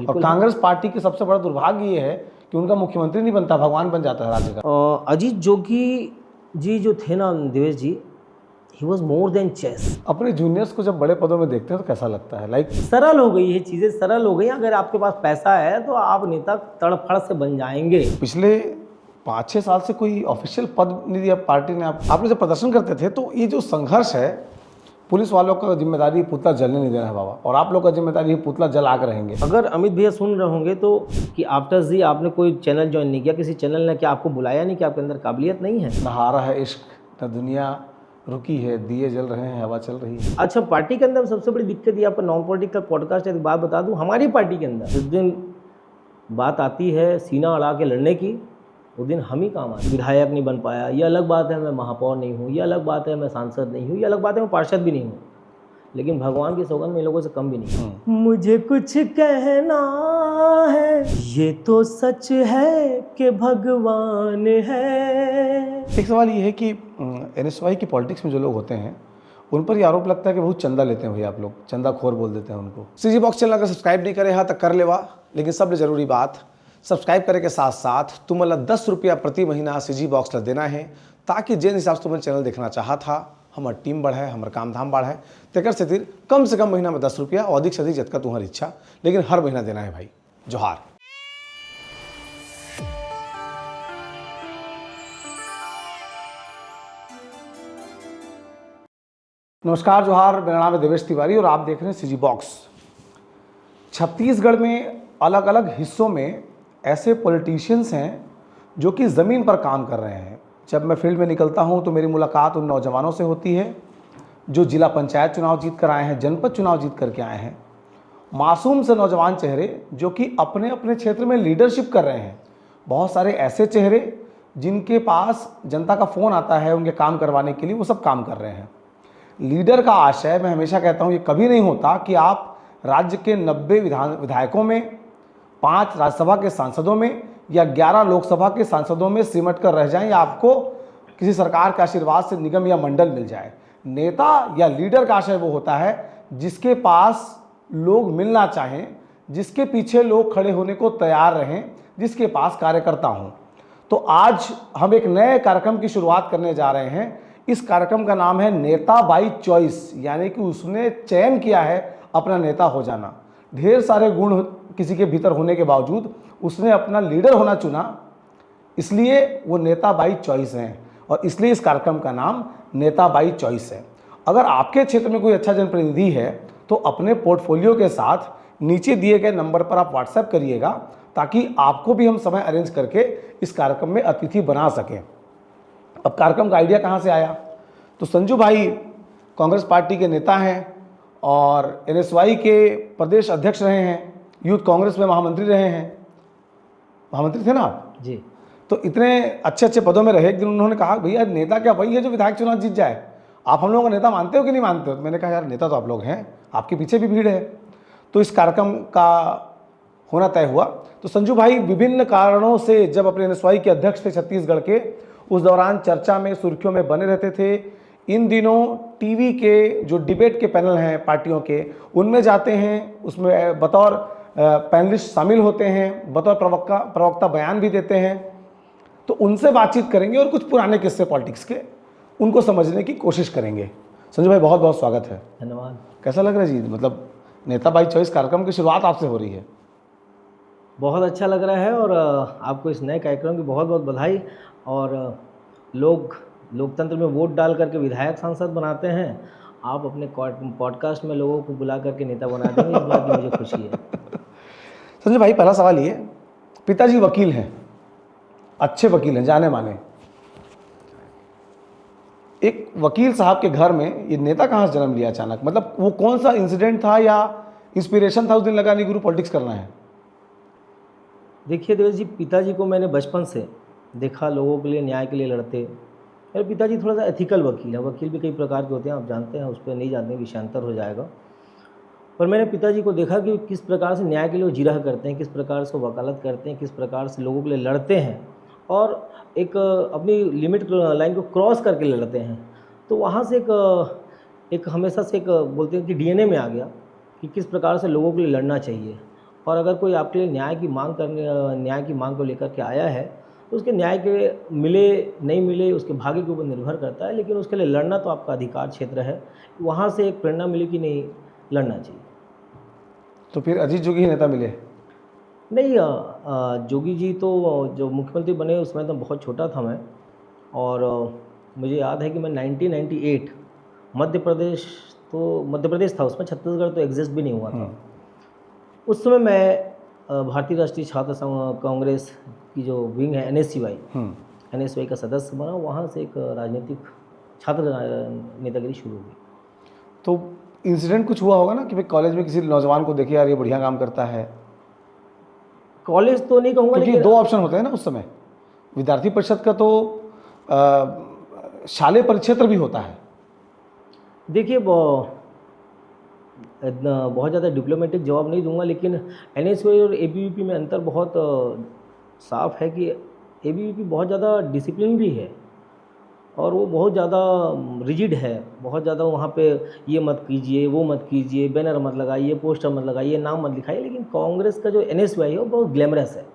और कांग्रेस पार्टी की सबसे बड़ा दुर्भाग्य ये है कि उनका मुख्यमंत्री नहीं बनता, भगवान बन जाता है राज्य का। अजीत जोगी जी जो थे ना Devesh ji, he was more than chess. अपने जूनियर्स को जब बड़े पदों में देखते हैं तो कैसा लगता है? लाइक सरल हो गई है चीज़ें, सरल हो गई। अगर आपके पास पैसा है तो आप नेता तड़फड़ से बन जाएंगे। पिछले 5-6 साल से कोई ऑफिशियल पद नहीं दिया पार्टी ने। आपने जब प्रदर्शन करते थे तो ये जो संघर्ष है, पुलिस वालों का जिम्मेदारी पुतला जलने नहीं देना है बाबा, और आप लोग का जिम्मेदारी है पुतला जला कर रहेंगे। अगर अमित भैया सुन रहे होंगे तो कि आफ्टर जी आपने कोई चैनल ज्वाइन नहीं किया, किसी चैनल ने क्या आपको बुलाया नहीं कि आपके अंदर काबिलियत नहीं है? न हारा है इश्क, न दुनिया रुकी है, दिए जल रहे हैं, हवा चल रही है। अच्छा, पार्टी के अंदर सबसे बड़ी दिक्कत ये, आपका नॉन पॉलिटिकल पॉडकास्ट है, एक बात बता दूं, हमारी पार्टी के अंदर जिस दिन बात आती है सीना अड़ा के लड़ने की, उस दिन हम ही काम आते। विधायक नहीं बन पाया, ये अलग बात है, मैं महापौर नहीं हूँ, ये अलग बात है, मैं सांसद नहीं हूँ, ये अलग बात है, मैं पार्षद भी नहीं हूँ, लेकिन भगवान की सौगंध में इन लोगों से कम भी नहीं हूँ। मुझे कुछ कहना है, ये तो सच है कि भगवान है। एक सवाल ये है कि NSY की पॉलिटिक्स में जो लोग होते हैं उन पर ये आरोप लगता है कि बहुत चंदा लेते हैं भैया, आप लोग चंदा खोर बोल देते हैं उनको। CG बॉक्स चैनल अगर सब्सक्राइब नहीं करे हाँ तो कर लेवा, लेकिन सबसे जरूरी बात, सब्सक्राइब करे के साथ साथ तुम्हें 10 रुपया प्रति महीना CG बॉक्स ला देना है, ताकि जिन हिसाब से तुम्हें चैनल देखना चाहा था, हमारे टीम बढ़े, हमारे काम धाम बढ़े, तेकर से फिर कम से कम महीना में 10 रुपया और अधिक से अधिक जतका तुम्हारी इच्छा, लेकिन हर महीना देना है भाई। जोहार। नमस्कार, जोहार। मेरा नाम है देवेश तिवारी और आप देख रहे हैं CG बॉक्स। छत्तीसगढ़ में अलग अलग हिस्सों में ऐसे पॉलिटिशियंस हैं जो कि ज़मीन पर काम कर रहे हैं। जब मैं फील्ड में निकलता हूं तो मेरी मुलाकात उन नौजवानों से होती है जो जिला पंचायत चुनाव जीत कर आए हैं, जनपद चुनाव जीत करके आए हैं। मासूम से नौजवान चेहरे जो कि अपने अपने क्षेत्र में लीडरशिप कर रहे हैं। बहुत सारे ऐसे चेहरे जिनके पास जनता का फ़ोन आता है उनके काम करवाने के लिए, वो सब काम कर रहे हैं। लीडर का आशय, मैं हमेशा कहता हूँ, ये कभी नहीं होता कि आप राज्य के 90 विधायकों में, 5 राज्यसभा के सांसदों में या 11 लोकसभा के सांसदों में सिमट कर रह जाएं, या आपको किसी सरकार के आशीर्वाद से निगम या मंडल मिल जाए। नेता या लीडर का आशय वो होता है जिसके पास लोग मिलना चाहें, जिसके पीछे लोग खड़े होने को तैयार रहें, जिसके पास कार्यकर्ता हों। तो आज हम एक नए कार्यक्रम की शुरुआत करने जा रहे हैं। इस कार्यक्रम का नाम है नेता बाई चॉइस, यानी कि उसने चयन किया है अपना नेता हो जाना। ढेर सारे गुण किसी के भीतर होने के बावजूद उसने अपना लीडर होना चुना, इसलिए वो नेता बाई चॉइस हैं, और इसलिए इस कार्यक्रम का नाम नेता बाई चॉइस है। अगर आपके क्षेत्र में कोई अच्छा जनप्रतिनिधि है तो अपने पोर्टफोलियो के साथ नीचे दिए गए नंबर पर आप व्हाट्सएप करिएगा, ताकि आपको भी हम समय अरेंज करके इस कार्यक्रम में अतिथि बना सकें। अब कार्यक्रम का आइडिया कहाँ से आया? तो संजू भाई कांग्रेस पार्टी के नेता हैं और NSY के प्रदेश अध्यक्ष रहे हैं, यूथ कांग्रेस में महामंत्री रहे हैं। महामंत्री थे ना आप जी। तो इतने अच्छे अच्छे पदों में रहे। एक दिन उन्होंने कहा, भैया नेता क्या वही है जो विधायक चुनाव जीत जाए, आप हम लोगों को नेता मानते हो कि नहीं मानते हो? तो मैंने कहा, यार नेता तो आप लोग हैं, आपके पीछे भी भीड़ है। तो इस कार्यक्रम का होना तय हुआ। तो संजू भाई विभिन्न कारणों से जब अपने NSY के अध्यक्ष थे छत्तीसगढ़ के, उस दौरान चर्चा में, सुर्खियों में बने रहते थे। इन दिनों टीवी के जो डिबेट के पैनल हैं पार्टियों के, उनमें जाते हैं, उसमें बतौर पैनलिस्ट शामिल होते हैं, बतौर प्रवक्ता बयान भी देते हैं। तो उनसे बातचीत करेंगे और कुछ पुराने किस्से पॉलिटिक्स के उनको समझने की कोशिश करेंगे। संजू भाई बहुत बहुत स्वागत है। धन्यवाद। कैसा लग रहा है जी? मतलब नेता बाई चॉइस कार्यक्रम की शुरुआत आपसे हो रही है। बहुत अच्छा लग रहा है और आपको इस नए कार्यक्रम की बहुत बहुत बधाई। और लोग लोकतंत्र में वोट डाल करके विधायक सांसद बनाते हैं, आप अपने पॉडकास्ट में लोगों को बुला करके नेता बना देंगे, इस बात की मुझे खुशी है। संजय भाई पहला सवाल ये, पिताजी वकील हैं, अच्छे वकील हैं, जाने माने। एक वकील साहब के घर में ये नेता कहाँ से जन्म लिया अचानक? मतलब वो कौन सा इंसिडेंट था या इंस्पिरेशन था उस दिन लगा नहीं गुरु पॉलिटिक्स करना है? देखिए देवेश जी, पिताजी को मैंने बचपन से देखा लोगों के लिए, न्याय के लिए लड़ते। मेरे पिताजी थोड़ा सा एथिकल वकील है। वकील भी कई प्रकार के होते हैं, आप जानते हैं, उस पर नहीं जानते, विषयांतर हो जाएगा। पर मैंने पिताजी को देखा कि किस प्रकार से न्याय के लिए वो जिरह करते हैं, किस प्रकार से वकालत करते हैं, किस प्रकार से लोगों के लिए लड़ते हैं और एक अपनी लिमिट लाइन को क्रॉस करके लड़ते हैं। तो वहाँ से एक हमेशा से एक बोलते हैं कि DNA में आ गया कि किस प्रकार से लोगों के लिए लड़ना चाहिए। और अगर कोई आपके लिए न्याय की मांग को लेकर के आया है तो उसके न्याय के मिले नहीं मिले उसके भाग्य के ऊपर निर्भर करता है, लेकिन उसके लिए लड़ना तो आपका अधिकार क्षेत्र है। वहाँ से एक प्रेरणा मिली कि नहीं, लड़ना चाहिए। तो फिर अजीत जोगी ही नेता मिले? नहीं, जोगी जी तो जो मुख्यमंत्री बने उसमें तो बहुत छोटा था मैं, और मुझे याद है कि मैं 1998 मध्य प्रदेश था उसमें, छत्तीसगढ़ तो एग्जिस्ट भी नहीं हुआ था। उस समय मैं भारतीय राष्ट्रीय छात्र कांग्रेस की जो विंग है NSCY का सदस्य बना। वहाँ से एक राजनीतिक छात्र नेतागिरी शुरू हुई। तो इंसिडेंट कुछ हुआ होगा ना कि भाई कॉलेज में किसी नौजवान को देखे यार ये बढ़िया काम करता है? कॉलेज तो नहीं कहूँगा, क्योंकि लेकिन दो ऑप्शन होते हैं ना उस समय, विद्यार्थी परिषद का तो शालेय परिक्षेत्र भी होता है। देखिए बहुत ज़्यादा डिप्लोमेटिक जवाब नहीं दूंगा, लेकिन NSCY और ABVP में अंतर बहुत साफ है कि ABVP बहुत ज़्यादा डिसिप्लिन भी है और वो बहुत ज़्यादा रिजिड है। बहुत ज़्यादा वहाँ पे ये मत कीजिए, वो मत कीजिए, बैनर मत लगाइए, पोस्टर मत लगाइए, नाम मत लिखाइए। लेकिन कांग्रेस का जो NSCY है वो बहुत ग्लैमरस है,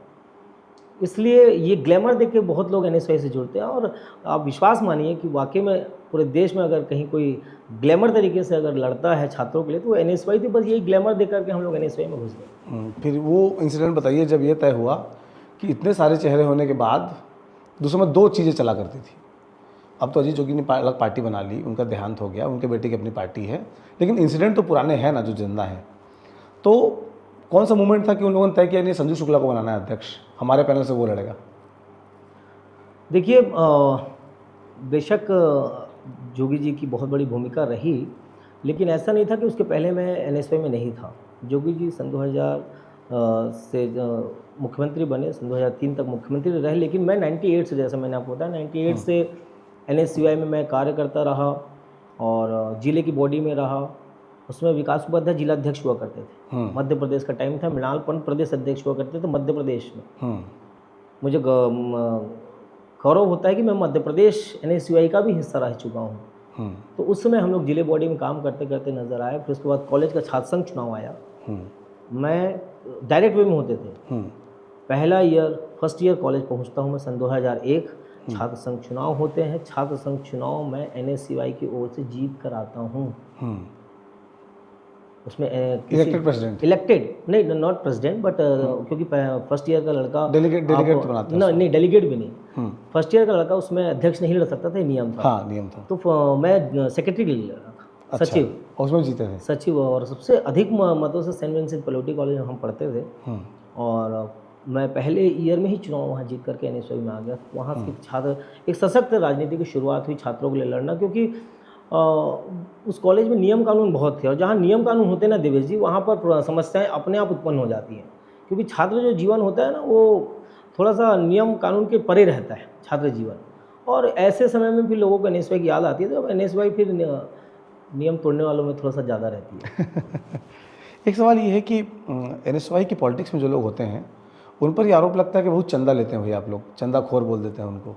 इसलिए ये ग्लैमर देख के बहुत लोग NSCY से जुड़ते हैं। और आप विश्वास मानिए कि वाकई में पूरे देश में अगर कहीं कोई ग्लैमर तरीके से अगर लड़ता है छात्रों के लिए तो वो NSCY थी। बस यही ग्लैमर देख करके हम लोग NSCY में घुस गए। फिर वो इंसिडेंट बताइए जब ये तय हुआ कि इतने सारे चेहरे होने के बाद दूसरे में दो चीज़ें चला करती थी। अब तो अजीत जोगी ने अलग पार्टी बना ली, उनका देहांत हो गया, उनके बेटे की अपनी पार्टी है, लेकिन इंसिडेंट तो पुराने हैं ना जो जिंदा है। तो कौन सा मूवमेंट था कि उन लोगों ने तय किया नहीं संजू शुक्ला को बनाना है अध्यक्ष, हमारे पैनल से वो लड़ेगा? देखिए बेशक जोगी जी की बहुत बड़ी भूमिका रही, लेकिन ऐसा नहीं था कि उसके पहले मैं NSCY में नहीं था। जोगी जी सन 2000 से मुख्यमंत्री बने, सन 2003 तक मुख्यमंत्री रहे, लेकिन मैं 98 से, जैसा मैंने आपको बताया, 98 से NSCY में मैं कार्य करता रहा और जिले की बॉडी में रहा। उसमें विकास उपाध्याय जिलाध्यक्ष हुआ करते थे। मध्य प्रदेश का टाइम था, मृणाल पंत प्रदेश अध्यक्ष हुआ करते थे मध्य प्रदेश में। मुझे गौरव होता है कि मैं मध्य प्रदेश NSCY का भी हिस्सा रह चुका हूँ। तो उस समय हम लोग जिले बॉडी में काम करते करते नजर आए। फिर उसके बाद कॉलेज का छात्र संघ चुनाव आया। मैं डायरेक्ट वे में होते थे। पहला ईयर फर्स्ट ईयर कॉलेज पहुँचता हूँ मैं सन 2001। छात्र संघ चुनाव होते हैं। छात्र संघ चुनाव मैं NSCY की ओर से जीत कर आता हूँ। उसमें इलेक्टेड नहीं, नॉट प्रेसिडेंट, बट क्योंकि फर्स्ट ईयर का लड़का डेलीगेट तो बनाता है। नहीं, डेलीगेट भी नहीं। फर्स्ट ईयर का लड़का उसमें अध्यक्ष नहीं लड़ सकता था, नियम था। हाँ, नियम था। तो मैं सेक्रेटरी के लिए लड़ा था। अच्छा, सचिव, उसमें जीते थे। सचिव, और सबसे अधिक मतों से सेंट विंसेंट पलोटी कॉलेज में हम पढ़ते थे। और मैं पहले ईयर में ही चुनाव वहाँ जीत करके NSCY में आ गया। वहाँ से छात्र एक सशक्त राजनीति की शुरुआत हुई छात्रों के लिए लड़ना, क्योंकि उस कॉलेज में नियम कानून बहुत थे, और जहाँ नियम कानून होते हैं ना देवेश जी, वहाँ पर समस्याएं अपने आप उत्पन्न हो जाती हैं। क्योंकि छात्र जो जीवन होता है ना, वो थोड़ा सा नियम कानून के परे रहता है छात्र जीवन। और ऐसे समय में फिर लोगों को NSCY की याद आती है, तो NSCY फिर नियम तोड़ने वालों में थोड़ा सा ज़्यादा रहती है। एक सवाल ये है कि NSCY की पॉलिटिक्स में जो लोग होते हैं उन पर ये आरोप लगता है कि बहुत चंदा लेते हैं भैया आप लोग, चंदा खोर बोल देते हैं उनको।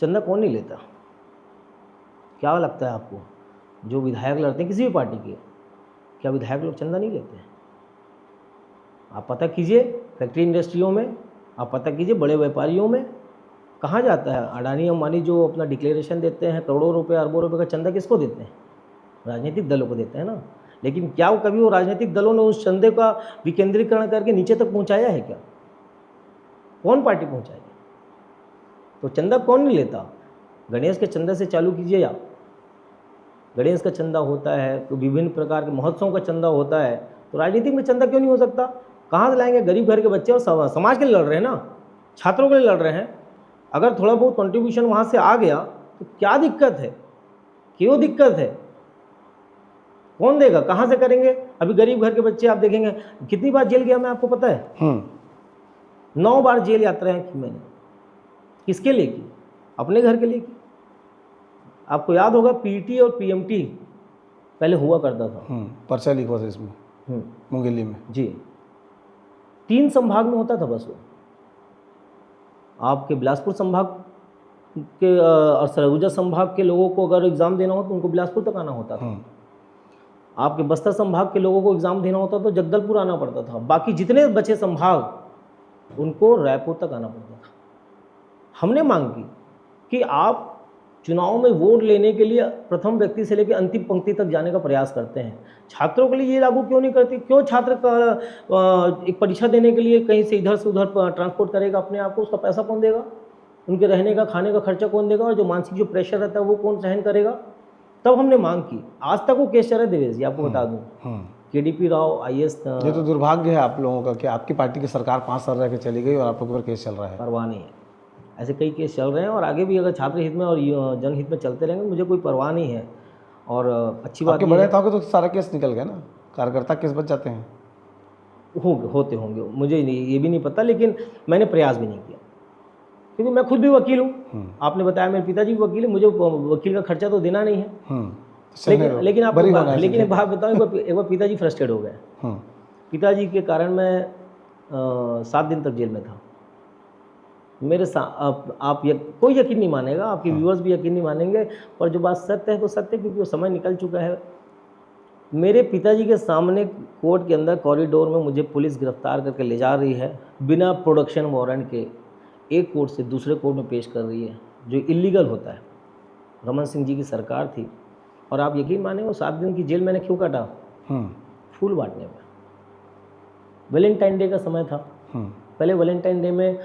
चंदा कौन नहीं लेता? क्या लगता है आपको? जो विधायक लड़ते हैं किसी भी पार्टी के, क्या विधायक लोग चंदा नहीं लेते हैं? आप पता कीजिए फैक्ट्री इंडस्ट्रियों में, आप पता कीजिए बड़े व्यापारियों में, कहाँ जाता है? अडानी अंबानी जो अपना डिक्लेरेशन देते हैं, करोड़ों रुपए अरबों रुपए का चंदा किसको देते हैं? राजनीतिक दलों को देते हैं ना। लेकिन क्या वो कभी वो राजनीतिक दलों ने उस चंदे का विकेंद्रीकरण करके नीचे तक पहुँचाया है क्या? कौन पार्टी पहुँचाएगी? तो चंदा कौन नहीं लेता? गणेश के चंदा से चालू कीजिए आप। गणेश का चंदा होता है, तो विभिन्न प्रकार के महोत्सवों का चंदा होता है, तो राजनीतिक में चंदा क्यों नहीं हो सकता? कहाँ से लाएंगे? गरीब घर के बच्चे और समाज के लिए लड़ रहे हैं ना, छात्रों के लिए लड़ रहे हैं। अगर थोड़ा बहुत कंट्रीब्यूशन वहाँ से आ गया तो क्या दिक्कत है? क्यों दिक्कत है? कौन देगा? कहाँ से करेंगे? अभी गरीब घर के बच्चे आप देखेंगे, कितनी बार जेल गया मैं, आपको पता है? 9 बार जेल यात्राएं की मैंने। किसके लिए की? अपने घर के लिए की। आपको याद होगा PT और PMT पहले हुआ करता था। पर्चा लिखा था इसमें मुंगेली में जी, 3 संभाग में होता था बस वो। आपके बिलासपुर संभाग के और सरगुजा संभाग के लोगों को अगर एग्ज़ाम देना हो तो उनको बिलासपुर तक आना होता था। आपके बस्तर संभाग के लोगों को एग्ज़ाम देना होता तो जगदलपुर आना पड़ता था, बाकी जितने बचे संभाग उनको रायपुर तक आना पड़ता था। हमने मांग की कि आप चुनाव में वोट लेने के लिए प्रथम व्यक्ति से लेकर अंतिम पंक्ति तक जाने का प्रयास करते हैं, छात्रों के लिए ये लागू क्यों नहीं करती? क्यों छात्र का एक परीक्षा देने के लिए कहीं से इधर ट्रांसपोर्ट करेगा अपने आप को? उसका पैसा कौन देगा? उनके रहने का, खाने का खर्चा कौन देगा? और जो मानसिक जो प्रेशर रहता है वो कौन सहन करेगा? तब हमने मांग की। आज तक वो केस चल रहा है देवेश जी, आपको बता दूं। KDP Rao IAS। ये तो दुर्भाग्य है आप लोगों का कि आपकी पार्टी की सरकार 5 साल रह के चली गई और आप लोगों पर केस चल रहा है। परवाह नहीं है, ऐसे कई केस चल रहे हैं और आगे भी अगर छात्र हित में और जनहित में चलते रहेंगे मुझे कोई परवाह नहीं है। और अच्छी बात आपके बड़े नेताओं के तो सारा केस निकल गए ना, कार्यकर्ता केस बच जाते हैं। होते होंगे, मुझे ये भी नहीं पता, लेकिन मैंने प्रयास भी नहीं किया क्योंकि मैं खुद भी वकील हूँ। आपने बताया मेरे पिताजी भी वकील है, मुझे वकील का खर्चा तो देना नहीं है। लेकिन आपको एक बात बताऊँ, एक बार पिताजी फ्रस्ट्रेट हो गए। पिताजी के कारण मैं 7 दिन तक जेल में था। मेरे आप कोई यकीन नहीं मानेगा, आपके व्यूअर्स भी यकीन नहीं मानेंगे, पर जो बात सत्य है तो सत्य, क्योंकि वो समय निकल चुका है। मेरे पिताजी के सामने कोर्ट के अंदर कॉरिडोर में मुझे पुलिस गिरफ्तार करके ले जा रही है, बिना प्रोडक्शन वारंट के एक कोर्ट से दूसरे कोर्ट में पेश कर रही है, जो इलीगल होता है। रमन सिंह जी की सरकार थी और आप यकीन माने वो 7 दिन की जेल मैंने क्यों काटा? फूल बांटने में। वैलेंटाइन डे का समय था। पहले वैलेंटाइन डे में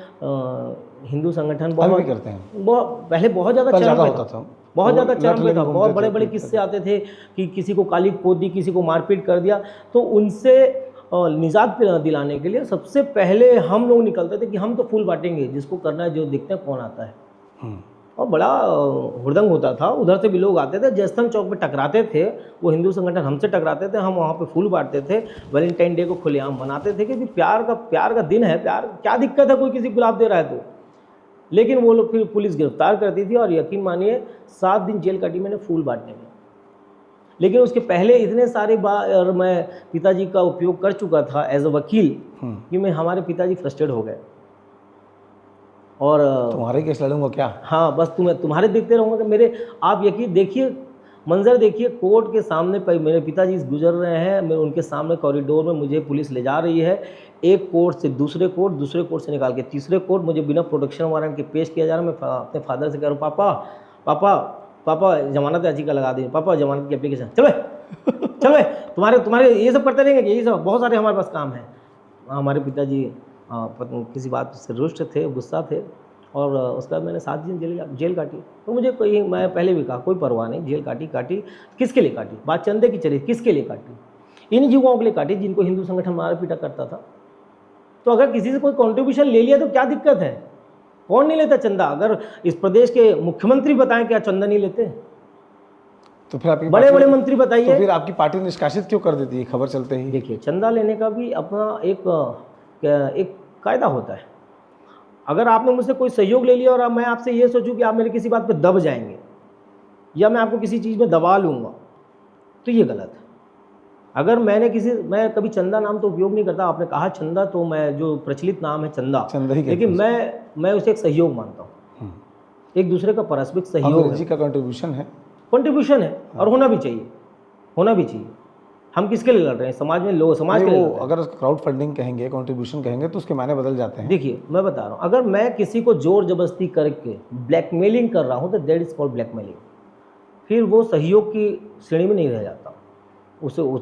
हिंदू संगठन बहुत करते हैं, पहले बहुत ज़्यादा चर्म पे था, बहुत ज़्यादा चर्म पे था। बहुत बड़े बड़े किस्से आते थे कि किसी को काली पोत दी, किसी को मारपीट कर दिया, तो उनसे निजात दिलाने के लिए सबसे पहले हम लोग निकलते थे कि हम तो फूल बांटेंगे, जिसको करना है, जो देखते हैं कौन आता है। और बड़ा हुड़दंग होता था, उधर से भी लोग आते थे, जयस्तंभ चौक पे टकराते थे, वो हिंदू संगठन हमसे टकराते थे, हम वहाँ पे फूल बांटते थे, वैलेंटाइन डे को खुलेआम मनाते थे कि प्यार का दिन है, प्यार क्या दिक्कत है, कोई किसी गुलाब दे रहा है तो। लेकिन वो लोग फिर पुलिस गिरफ्तार करती थी और यकीन मानिए 7 दिन जेल काटी मैंने फूल बांटने में। लेकिन उसके पहले इतने सारे बार मैं पिताजी का उपयोग कर चुका था एज अ वकील कि मैं हमारे पिताजी फ्रस्ट्रेट हो गए। और तुम्हारे केस लड़ूंगा क्या? हाँ, बस तुम्हारे देखते रहूँगा कि मेरे, आप यकीन देखिए, मंजर देखिए, कोर्ट के सामने पर मेरे पिताजी गुजर रहे हैं, मैं उनके सामने कॉरिडोर में मुझे पुलिस ले जा रही है, एक कोर्ट से दूसरे कोर्ट से निकाल के तीसरे कोर्ट, मुझे बिना प्रोटेक्शन वारंट के पेश किया जा रहा है। मैं अपने फादर से कह रहा हूँ, पापा जमानत याचिका लगा दें, पापा जमानत की एप्लीकेशन, चल तुम्हारे ये सब करते रहेंगे, यही सब बहुत सारे हमारे पास काम है। हमारे पिताजी किसी बात से रुष्ट थे, गुस्सा थे, और उसके बाद मैंने 7 दिन जेल काटी। तो मुझे मैं पहले भी कहा, कोई परवाह नहीं, जेल काटी, किसके लिए काटी? बात चंदे की चली, किसके लिए काटी? इन युवाओं के लिए काटी जिनको हिंदू संगठन मारा पीटा करता था। तो अगर किसी से कोई कॉन्ट्रीब्यूशन ले लिया तो क्या दिक्कत है? कौन नहीं लेता चंदा? अगर इस प्रदेश के मुख्यमंत्री बताएं क्या चंदा नहीं लेते? तो फिर आपकी बड़े बड़े मंत्री बताइए, तो फिर आपकी पार्टी निष्कासित क्यों कर देती है खबर चलते ही? देखिए, चंदा लेने का भी अपना एक कायदा होता है। अगर आपने मुझसे कोई सहयोग ले लिया और मैं आपसे ये सोचूं कि आप मेरे किसी बात पे दब जाएंगे या मैं आपको किसी चीज़ में दबा लूँगा, तो ये गलत है। अगर मैं कभी चंदा नाम तो उपयोग नहीं करता। आपने कहा चंदा, तो मैं जो प्रचलित नाम है चंदा ही, लेकिन मैं उसे एक सहयोग मानता हूँ, एक दूसरे का पारस्परिक सहयोग जी का कंट्रीब्यूशन है और होना भी चाहिए। हम किसके लिए लड़ रहे हैं? समाज में लोग, समाज के लिए। अगर क्राउड फंडिंग कहेंगे, कंट्रीब्यूशन कहेंगे, तो उसके मायने बदल जाते हैं। देखिए, मैं बता रहा हूँ, अगर मैं किसी को जोर जबरदस्ती करके ब्लैकमेलिंग कर रहा हूँ तो दैट इज कॉल्ड ब्लैकमेलिंग। फिर वो सहयोग की श्रेणी में नहीं रह जाता,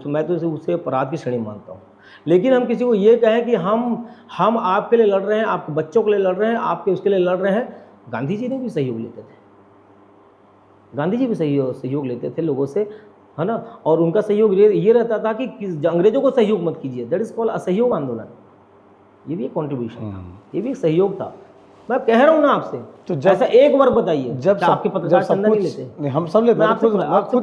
मैं तो उसे अपराध की श्रेणी मानता हूँ। लेकिन हम किसी को ये कहें कि हम आपके लिए लड़ रहे हैं, आपके बच्चों के लिए लड़ रहे हैं, आपके उसके लिए लड़ रहे हैं। गांधी जी ने भी सहयोग लेते थे, गांधी जी भी सहयोग लेते थे लोगों से, है ना। और उनका सहयोग ये रहता था कि अंग्रेजों को सहयोग मत कीजिए, दैट इज कॉल्ड असहयोग आंदोलन। ये भी एक कॉन्ट्रीब्यूशन था, ये भी एक सहयोग था। मैं कह रहा हूँ ना आपसे, तो ऐसा एक वर्ग बताइए जब आपके पत्रकार चंदा नहीं लेते? नहीं, हम सब लेते हैं। मैं खुद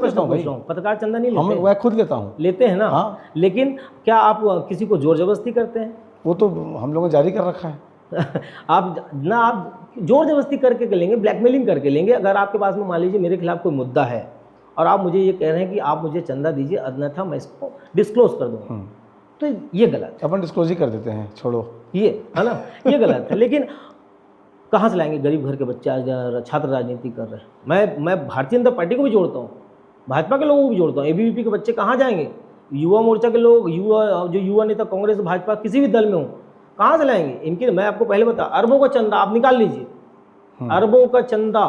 पूछ रहा हूँ, पत्रकार चंदा नहीं लेते? मैं खुद लेता हूँ। लेते हैं ना। हाँ। लेकिन क्या आप किसी को जोर जबरदस्ती करते हैं? वो तो हम लोगों ने जारी कर रखा है। आप जोर जबरदस्ती करके लेंगे, ब्लैकमेलिंग करके लेंगे। अगर आपके पास में मान लीजिए मेरे खिलाफ कोई मुद्दा है और आप मुझे ये कह रहे हैं कि आप मुझे चंदा दीजिए, अन्यथा मैं इसको डिस्क्लोज कर दूँगा, तो ये गलत है। अपन डिस्क्लोज ही कर देते हैं, छोड़ो, ये है ना, ये गलत है। लेकिन कहाँ से लाएंगे? गरीब घर के बच्चे आज छात्र राजनीति कर रहे हैं। मैं भारतीय जनता पार्टी को भी जोड़ता हूँ, भाजपा के लोगों को भी जोड़ता हूँ। एबीवीपी के बच्चे कहाँ जाएंगे? युवा मोर्चा के लोग, युवा नेता कांग्रेस भाजपा किसी भी दल में हो, कहाँ से लाएंगे? इनकी मैं आपको पहले बता, अरबों का चंदा आप निकाल लीजिए, अरबों का चंदा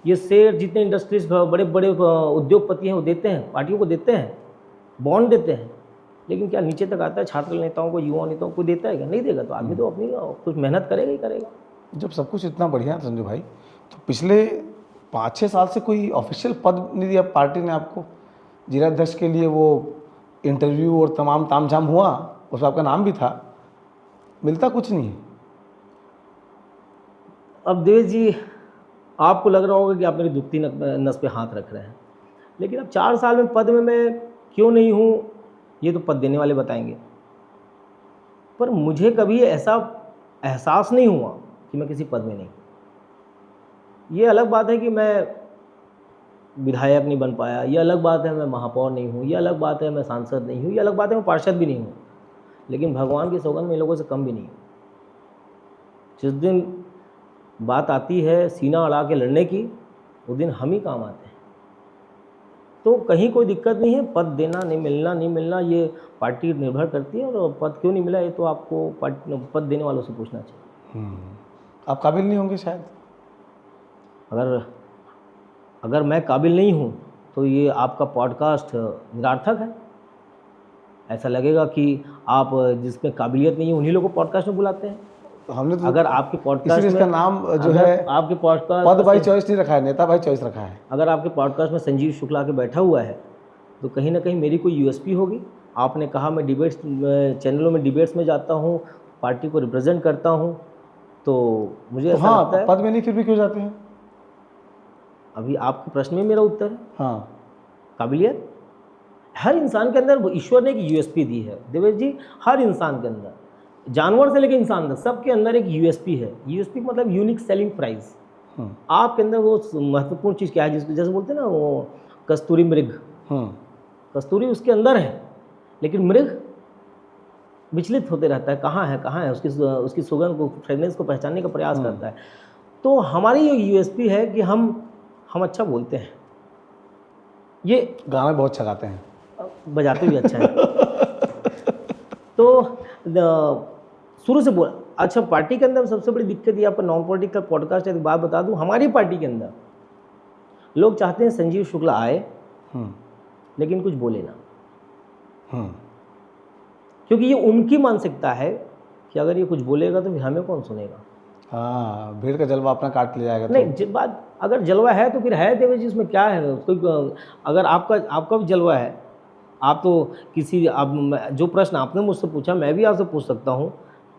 ये शेयर जितने इंडस्ट्रीज बड़े बड़े उद्योगपति हैं वो देते हैं, पार्टियों को देते हैं, बॉन्ड देते हैं, लेकिन क्या नीचे तक आता है? छात्र नेताओं को, युवा नेताओं को देता है क्या? नहीं देगा। तो आदमी तो अपनी कुछ मेहनत करेगा ही करेगा। जब सब कुछ इतना बढ़िया है संजू भाई, तो पिछले 5-6 साल से कोई ऑफिशियल पद नहीं दिया पार्टी ने आपको? जिलाध्यक्ष के लिए वो इंटरव्यू और तमाम तामझाम हुआ, उसमें आपका नाम भी था, मिलता कुछ नहीं है। अब देवेश जी, आपको लग रहा होगा कि आप मेरी दुखती नस पे हाथ रख रहे हैं, लेकिन अब 4 साल में पद में मैं क्यों नहीं हूँ ये तो पद देने वाले बताएंगे। पर मुझे कभी ऐसा एहसास नहीं हुआ कि मैं किसी पद में नहीं। ये अलग बात है कि मैं विधायक नहीं बन पाया, ये अलग बात है मैं महापौर नहीं हूँ, ये अलग बात है मैं सांसद नहीं हूँ, ये अलग बात है मैं पार्षद भी नहीं हूँ, लेकिन भगवान की सौगंध में इन लोगों से कम भी नहीं हूँ। जिस दिन बात आती है सीना अड़ा के लड़ने की, उस दिन हम ही काम आते हैं। तो कहीं कोई दिक्कत नहीं है, पद देना नहीं मिलना ये पार्टी निर्भर करती है, और पद क्यों नहीं मिला ये तो आपको पद देने वालों से पूछना चाहिए। आप काबिल नहीं होंगे शायद। अगर मैं काबिल नहीं हूँ तो ये आपका पॉडकास्ट निरर्थक है। ऐसा लगेगा कि आप जिसमें काबिलियत नहीं है उन्हीं लोगों को पॉडकास्ट में बुलाते हैं। तो हमने तो अगर आपके पॉडकास्ट में इसका नाम जो है आपके पॉडकास्ट पद बाई चॉइस नहीं रखा है, नेता बाई चॉइस रखा है। अगर आपके पॉडकास्ट में संजीव शुक्ला के बैठा हुआ है तो कहीं ना कहीं मेरी कोई यूएसपी होगी। आपने कहा मैं डिबेट्स चैनलों में डिबेट्स में जाता हूँ, पार्टी को रिप्रेजेंट करता हूँ, तो मुझे ऐसा लगता है पद में नहीं फिर भी क्यों जाते हैं? अभी आपके प्रश्न में मेरा उत्तर है। हाँ, काबिलियत हर इंसान के अंदर ईश्वर ने एक यूएसपी दी है देवेश जी। हर इंसान के अंदर, जानवर से लेकर इंसान तक, सबके अंदर एक यूएसपी है। यूएसपी मतलब यूनिक सेलिंग प्राइस। आपके अंदर वो महत्वपूर्ण चीज़ क्या है जिसको जैसे बोलते हैं ना वो कस्तूरी मृग, कस्तूरी उसके अंदर है, लेकिन मृग विचलित होते रहता है, कहाँ है उसकी सुगंध को, फ्रेगनेंस को पहचानने का प्रयास करता है। तो हमारी ये यूएसपी है कि हम अच्छा बोलते हैं, ये गाना बहुत अच्छा गाते हैं, बजाते भी अच्छा है। तो शुरू से बोल अच्छा, पार्टी के अंदर सबसे बड़ी दिक्कत ये, आपका नॉन पॉलिटिकल पॉडकास्ट है तो बात बता दूं, हमारी पार्टी के अंदर लोग चाहते हैं संजीव शुक्ला आए लेकिन कुछ बोले ना, क्योंकि ये उनकी मानसिकता है कि अगर ये कुछ बोलेगा तो फिर हमें कौन सुनेगा। हाँ, भीड़ का जलवा अपना काट ले जाएगा। नहीं, बात अगर जलवा है तो फिर है देवेश जी, इसमें क्या है? कोई अगर आपका भी जलवा है, आप तो जो प्रश्न आपने मुझसे पूछा मैं भी आपसे पूछ सकता हूँ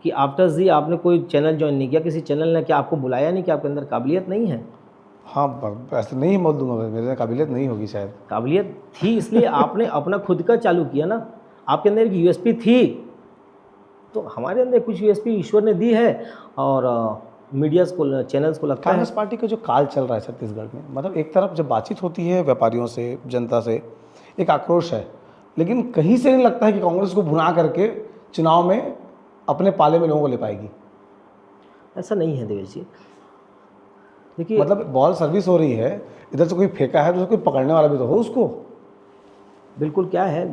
कि आफ्टर जी आपने कोई चैनल ज्वाइन नहीं किया, किसी चैनल ने क्या आपको बुलाया नहीं कि आपके अंदर काबिलियत नहीं है? हाँ, ऐसे नहीं बोल दूंगा, मेरे काबिलियत नहीं होगी शायद। काबिलियत थी इसलिए आपने अपना खुद का चालू किया ना, आपके अंदर एक यूएसपी थी, तो हमारे अंदर कुछ यूएसपी ईश्वर ने दी है। और मीडियाज़ को, चैनल्स को लगता है कांग्रेस पार्टी का जो काल चल रहा है छत्तीसगढ़ में, मतलब एक तरफ जब बातचीत होती है व्यापारियों से, जनता से, एक आक्रोश है, लेकिन कहीं से नहीं लगता है कि कांग्रेस को भुना करके चुनाव में अपने पाले में लोगों को ले पाएगी। ऐसा नहीं है देवेश जी, देखिए मतलब बॉल सर्विस हो रही है, इधर से कोई फेंका है तो कोई पकड़ने वाला भी तो हो उसको। बिल्कुल क्या है,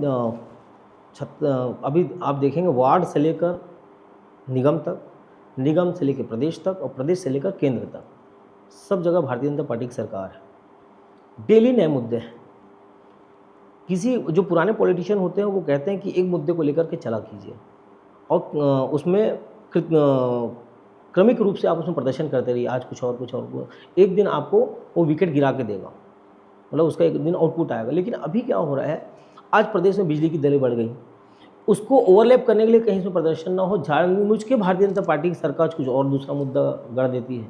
अभी आप देखेंगे वार्ड से लेकर निगम तक, निगम से लेकर प्रदेश तक, और प्रदेश से लेकर केंद्र तक, सब जगह भारतीय जनता पार्टी की सरकार है। डेली नए मुद्दे हैं। किसी जो पुराने पॉलिटिशियन होते हैं वो कहते हैं कि एक मुद्दे को लेकर के चला कीजिए और उसमें क्रमिक रूप से आप उसमें प्रदर्शन करते रहिए, आज कुछ और, एक दिन आपको वो विकेट गिरा के देगा, मतलब उसका एक दिन आउटपुट आएगा। लेकिन अभी क्या हो रहा है, आज प्रदेश में बिजली की दरें बढ़ गई, उसको ओवरलैप करने के लिए कहीं से प्रदर्शन ना हो, जानबूझ के भारतीय जनता पार्टी की सरकार कुछ और दूसरा मुद्दा गढ़ देती है,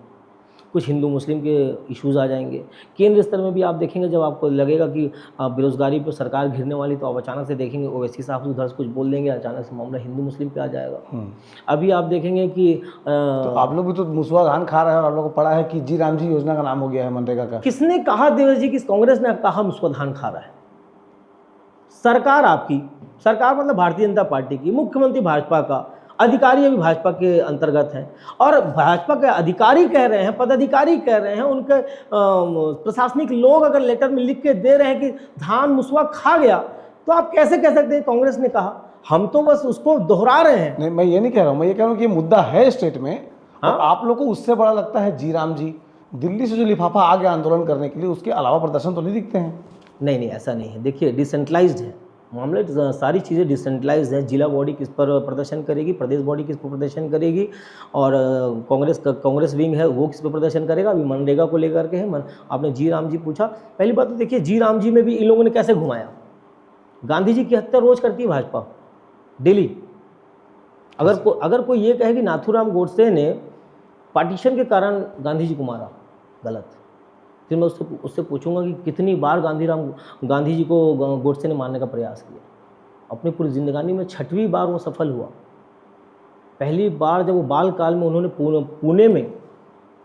कुछ हिंदू मुस्लिम के इश्यूज़ आ जाएंगे। केंद्र स्तर में भी आप देखेंगे, जब आपको लगेगा कि बेरोजगारी पर सरकार घिरने वाली, तो आप अचानक से देखेंगे ओवैसी साहब उधर से कुछ बोल देंगे, अचानक से मामला हिंदू मुस्लिम पे आ जाएगा। अभी आप देखेंगे कि तो आप लोग भी तो मुसवा धान खा रहे हैं, और आप लोगों को पड़ा है कि जी राम जी योजना का नाम हो गया है मनरेगा का। किसने कहा देवेश जी कि कांग्रेस ने कहा मुसवा धान खा रहा है? सरकार आपकी, सरकार मतलब भारतीय जनता पार्टी की, मुख्यमंत्री भाजपा का, अधिकारी अभी भाजपा के अंतर्गत हैं और भाजपा के अधिकारी कह रहे हैं, पदाधिकारी कह रहे हैं, उनके प्रशासनिक लोग अगर लेटर में लिख के दे रहे हैं कि धान मुसवा खा गया, तो आप कैसे कह सकते हैं कांग्रेस ने कहा? हम तो बस उसको दोहरा रहे हैं। नहीं, मैं ये नहीं कह रहा हूँ, मैं ये कह रहा हूँ कि ये मुद्दा है स्टेट में। हाँ? और आप लोग को उससे बड़ा लगता है जी राम जी, दिल्ली से जो लिफाफा आ गया आंदोलन करने के लिए, उसके अलावा प्रदर्शन तो नहीं दिखते हैं। नहीं नहीं, ऐसा नहीं है। देखिए, डिसेंट्रलाइज्ड है मामले, सारी चीज़ें डिसेंट्रलाइज्ड हैं। जिला बॉडी किस पर प्रदर्शन करेगी, प्रदेश बॉडी किस पर प्रदर्शन करेगी, और कांग्रेस विंग है वो किस पर प्रदर्शन करेगा। अभी मनरेगा को लेकर के है। आपने जी राम जी पूछा, पहली बात तो देखिए, जी राम जी में भी इन लोगों ने कैसे घुमाया। गांधी जी की हत्या रोज करती है भाजपा, डेली। अगर कोई ये कहे कि नाथूराम गोडसे ने पार्टीशन के कारण गांधी जी को मारा, गलत। फिर मैं उससे पूछूंगा कि कितनी बार गांधी जी को गोडसे ने मारने का प्रयास किया। अपनी पूरी जिंदगानी में 6वीं बार वो सफल हुआ। पहली बार जब वो बाल काल में उन्होंने पुणे में